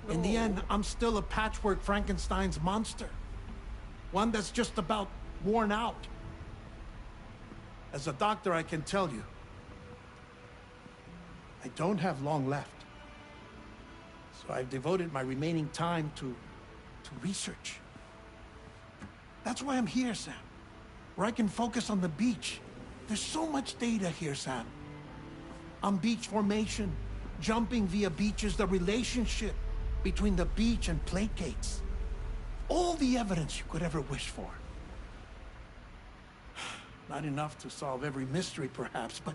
In the end, I'm still a patchwork Frankenstein's monster. One that's just about worn out. As a doctor, I can tell you, I don't have long left. So I've devoted my remaining time to research. That's why I'm here, Sam. Where I can focus on the beach. There's so much data here, Sam. On beach formation, jumping via beaches, the relationship between the beach and placates. All the evidence you could ever wish for. Not enough to solve every mystery, perhaps, but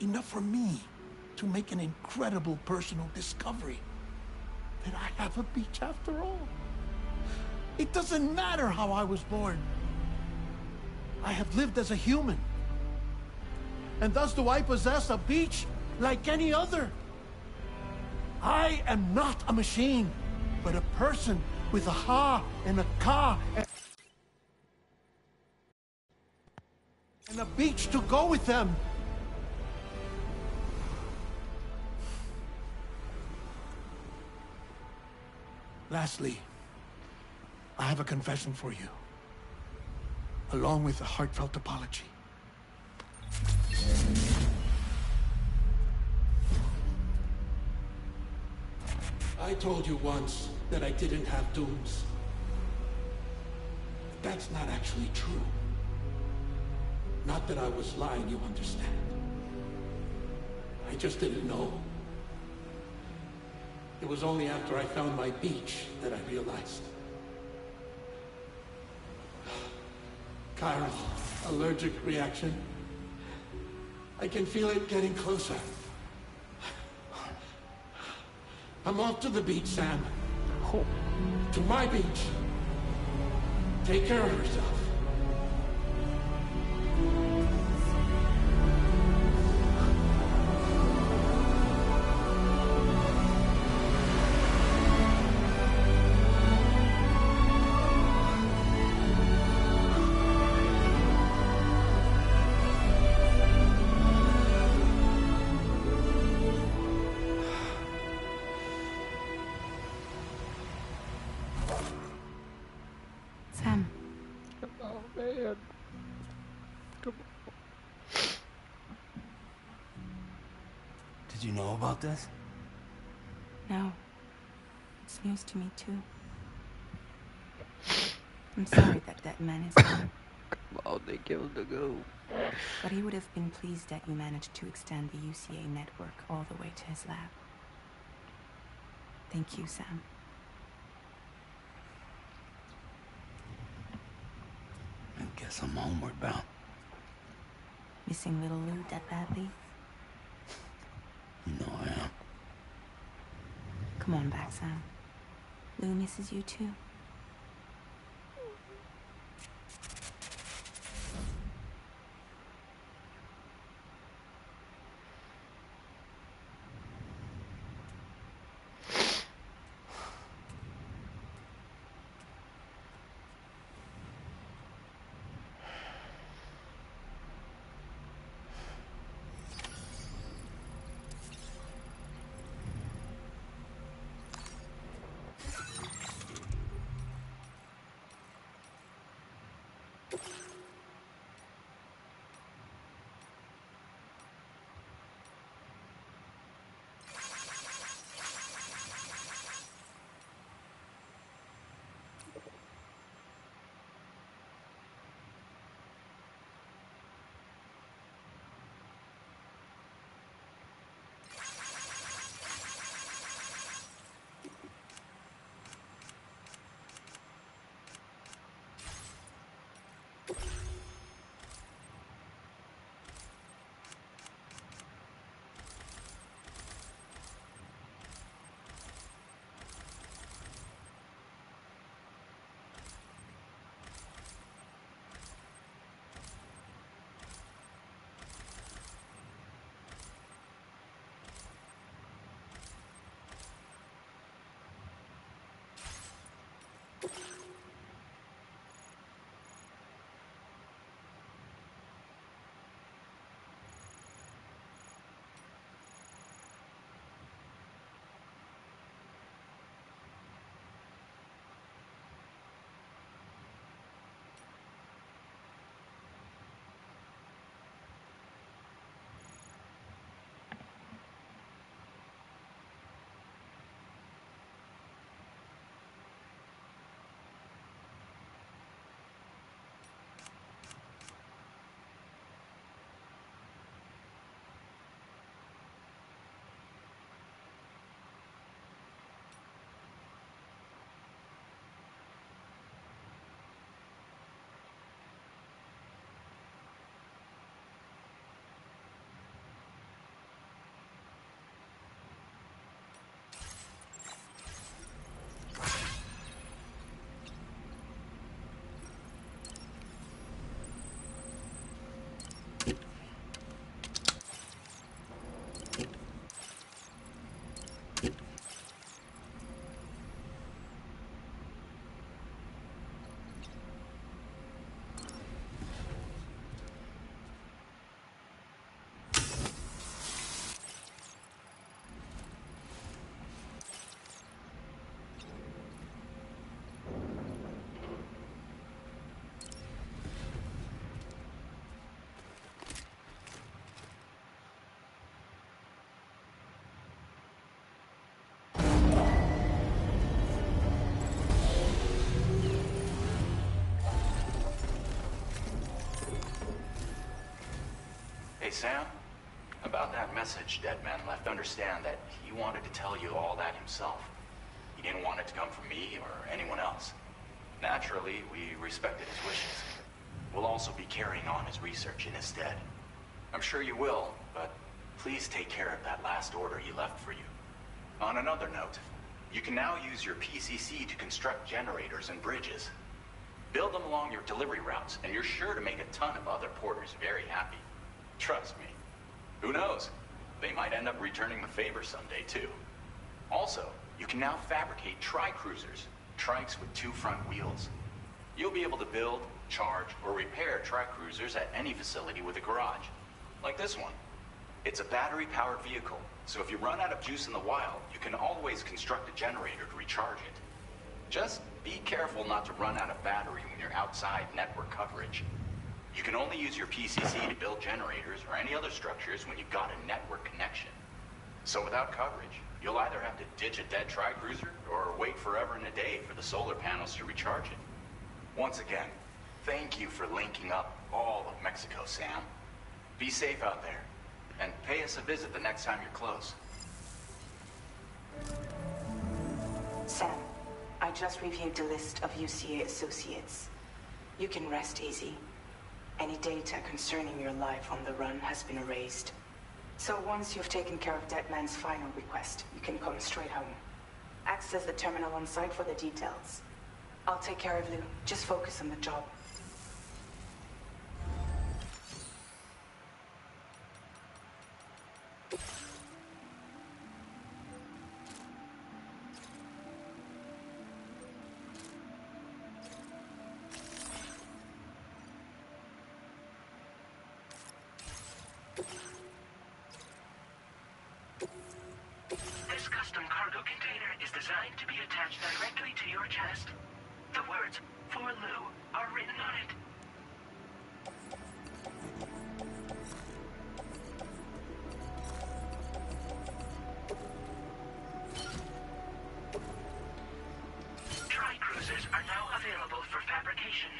enough for me to make an incredible personal discovery. That I have a beach after all. It doesn't matter how I was born. I have lived as a human. And thus do I possess a beach like any other. I am not a machine, but a person with a ha and a ka and a beach to go with them. Lastly, I have a confession for you, along with a heartfelt apology. I told you once that I didn't have dooms. But that's not actually true. Not that I was lying, you understand. I just didn't know. It was only after I found my beach that I realized. Chiral allergic reaction. I can feel it getting closer. I'm off to the beach, Sam. To my beach. Take care of yourself. Sam. Oh, man. Come on. Did you know about this? No. It's news to me, too. I'm sorry that man is gone. Come on, they killed the go. But he would have been pleased that you managed to extend the UCA network all the way to his lab. Thank you, Sam. I guess I'm homeward bound. Missing little Lou that badly? You know I am. Come on back, Sam. Lou misses you too. Hey, Sam? About that message Deadman left, understand that he wanted to tell you all that himself. He didn't want it to come from me or anyone else. Naturally, we respected his wishes. We'll also be carrying on his research in his stead. I'm sure you will, but please take care of that last order he left for you. On another note, you can now use your PCC to construct generators and bridges. Build them along your delivery routes, and you're sure to make a ton of other porters very happy. Trust me. Who knows? They might end up returning the favor someday, too. Also, you can now fabricate tri-cruisers, trikes with 2 front wheels. You'll be able to build, charge, or repair tri-cruisers at any facility with a garage. Like this one. It's a battery-powered vehicle, so if you run out of juice in the wild, you can always construct a generator to recharge it. Just be careful not to run out of battery when you're outside network coverage. You can only use your PCC to build generators or any other structures when you've got a network connection. So without coverage, you'll either have to ditch a dead tri-cruiser or wait forever and a day for the solar panels to recharge it. Once again, thank you for linking up all of Mexico, Sam. Be safe out there, and pay us a visit the next time you're close. Sam, I just reviewed the list of UCA associates. You can rest easy. Any data concerning your life on the run has been erased. So once you've taken care of Deadman's final request, you can come straight home. Access the terminal on site for the details. I'll take care of you. Just focus on the job. This custom cargo container is designed to be attached directly to your chest. The words, "For Lou," are written on it. Tri-cruisers are now available for fabrication.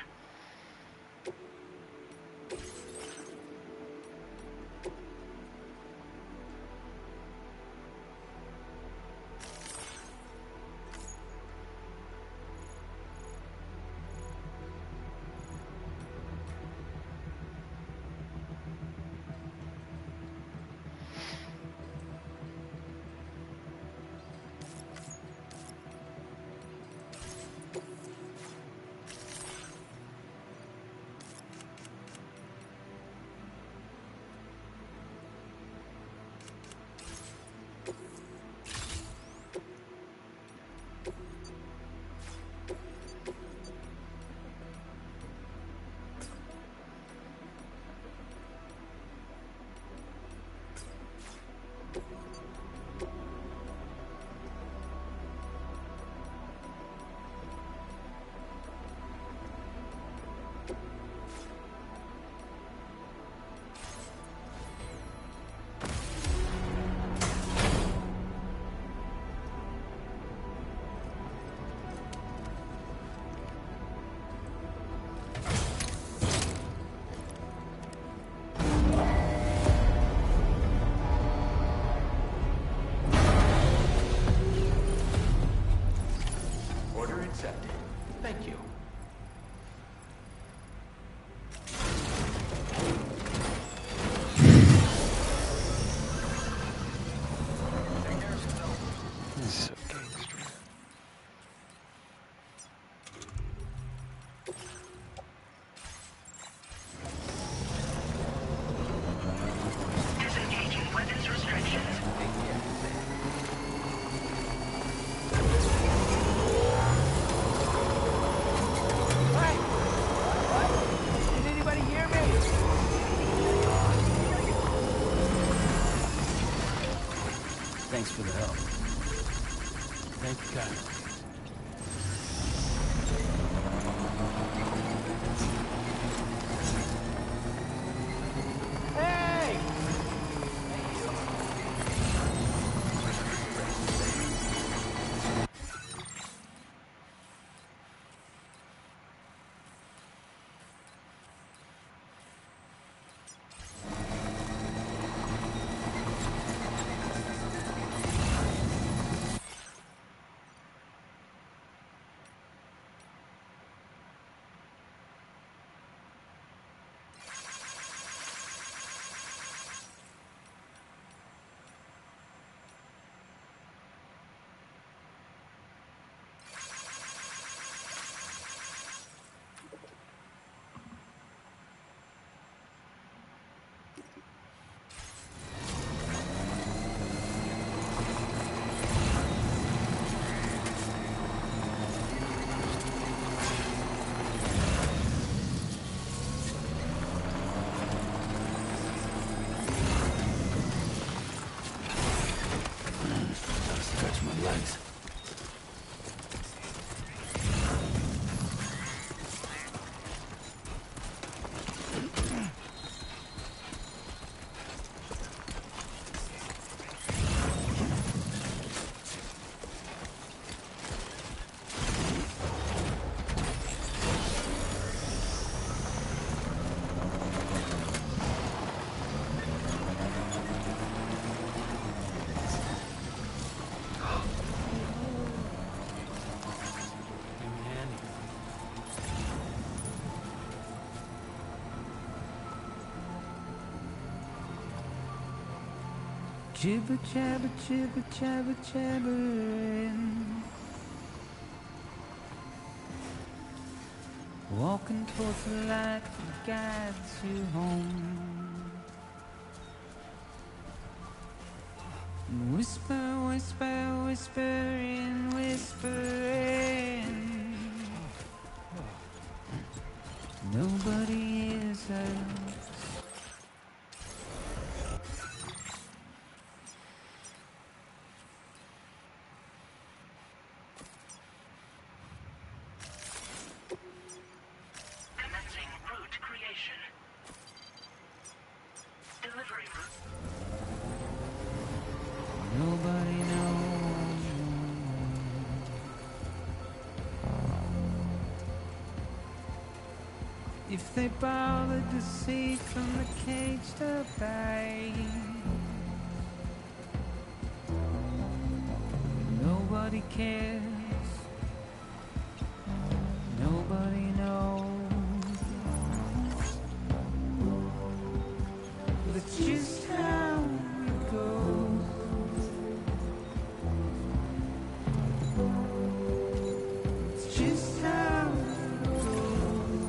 Order accepted. Thank you. So gangster. Disengaging weapons restrictions. Did anybody hear me? Thanks for the help. Thank you, Kyle. Hey! Jibber jabber, jibber jabber, jabbering. Walking towards the light that guides you home. Whisper, whisper, whispering, whispering. Nobody is else. Commencing route creation. Delivery route. Nobody knows. If they bothered to see from the cage to bay, nobody cares. Nobody knows. But it's just how it goes. It's just how it goes.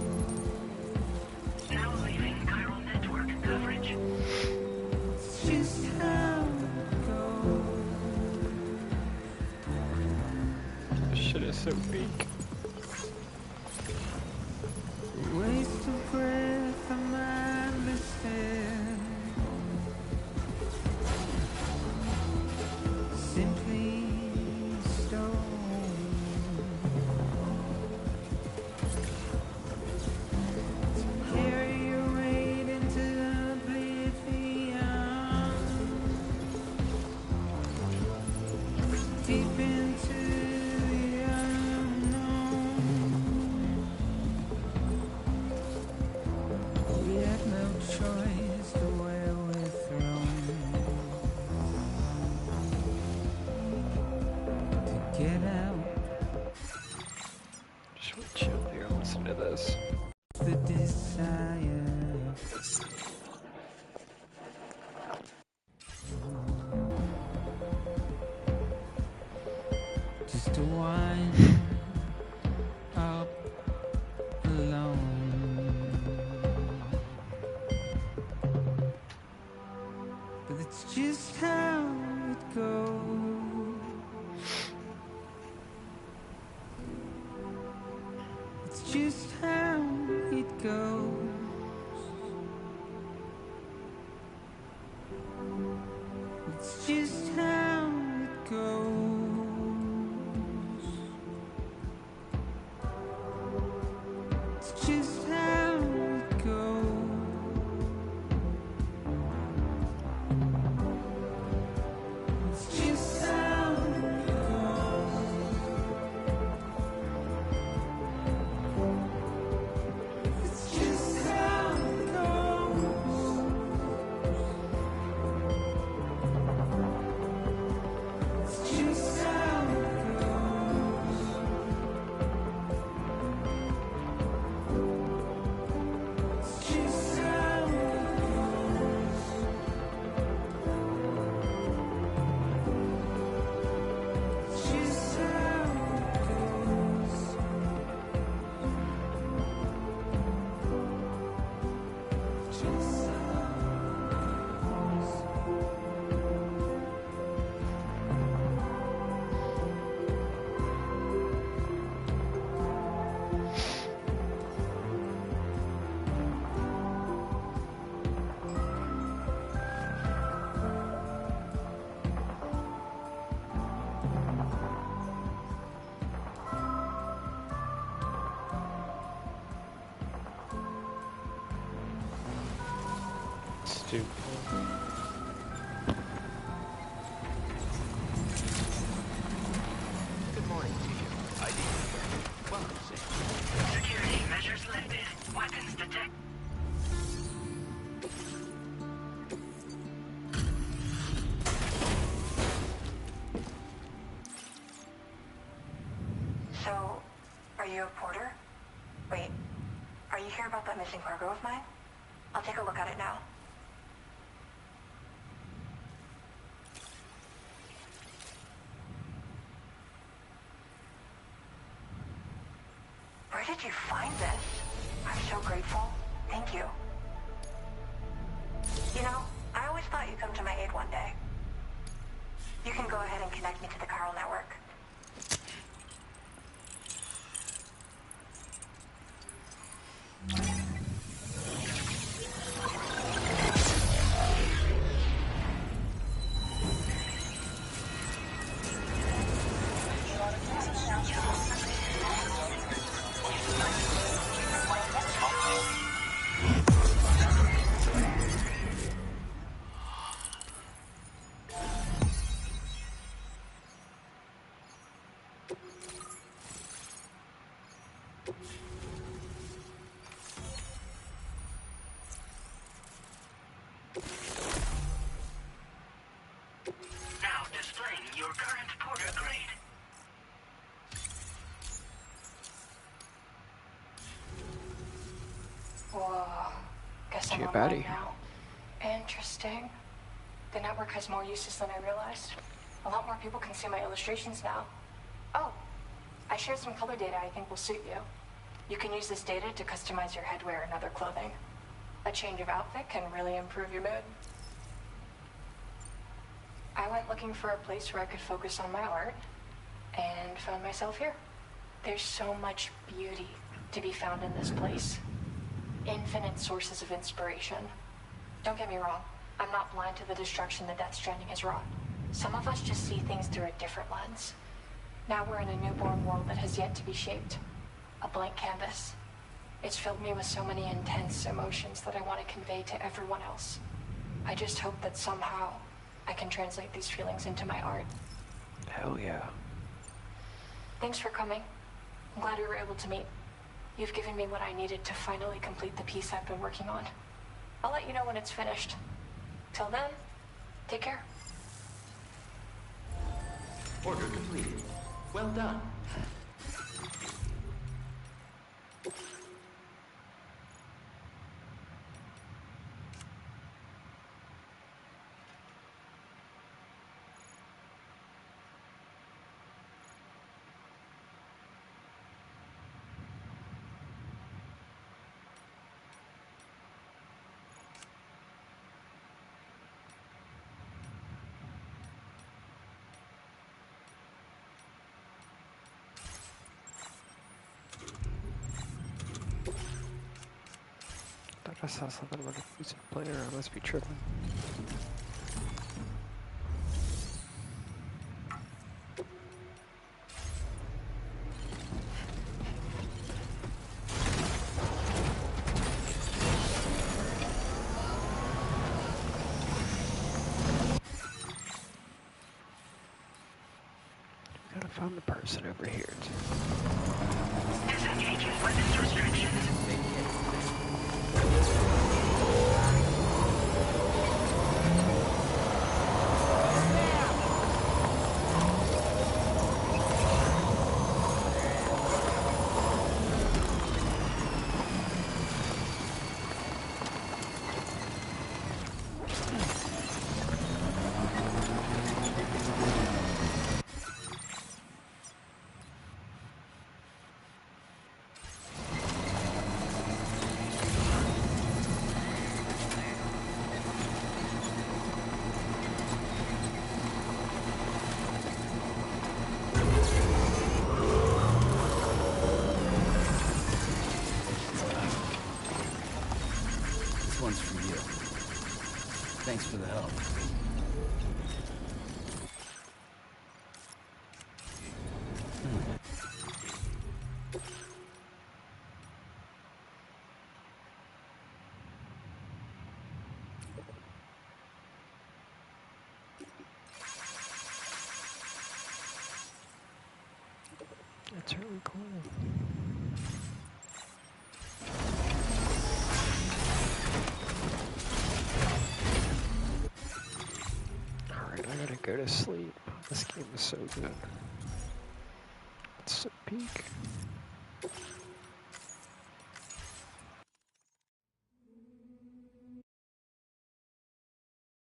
Now leaving chiral network coverage. It's just how it goes. This shit is so weak. Waste of breath, I might understand. Simply stone. Carry your weight into oblivion. Deep into the unknown. We have no choice to where we're thrown. To get out Just want to chill here and listen to this. the desire. Just to wind up alone. But it's just how it goes. It's just how it goes. It's just how it goes. It's just how it goes. It's just how it goes. It's just how it goes. It's just how it goes. It's just how it goes. It's just how it goes. Just Stupid. Good morning to you. ID. Welcome, Sam. Security measures lifted. Weapons detect. So, are you a porter? Wait, are you here about that missing cargo of mine? I'll take a look at it now. did you find this? I'm so grateful. Thank you. You know, I always thought you'd come to my aid one day. You can go ahead and connect me to the chiral network. Now displaying your current porter grade. Whoa. Guess I'm online now. Interesting. The network has more uses than I realized. A lot more people can see my illustrations now. Oh, I shared some color data I think will suit you. You can use this data to customize your headwear and other clothing. A change of outfit can really improve your mood. I went looking for a place where I could focus on my art, and found myself here. There's so much beauty to be found in this place. Infinite sources of inspiration. Don't get me wrong, I'm not blind to the destruction that Stranding has wrought. Some of us just see things through a different lens. Now we're in a newborn world that has yet to be shaped. A blank canvas. It's filled me with so many intense emotions that I want to convey to everyone else. I just hope that somehow I can translate these feelings into my art. Hell yeah. Thanks for coming. I'm glad we were able to meet. You've given me what I needed to finally complete the piece I've been working on. I'll let you know when it's finished. Till then, take care. Order completed. Well done. I saw something about a music player. I must be tripping. Gotta find the person over here too. Disengaging weapons restrictions. This one's for you. Thanks for the help. That's really cool. Alright, I gotta go to sleep. This game is so good. Let's peek.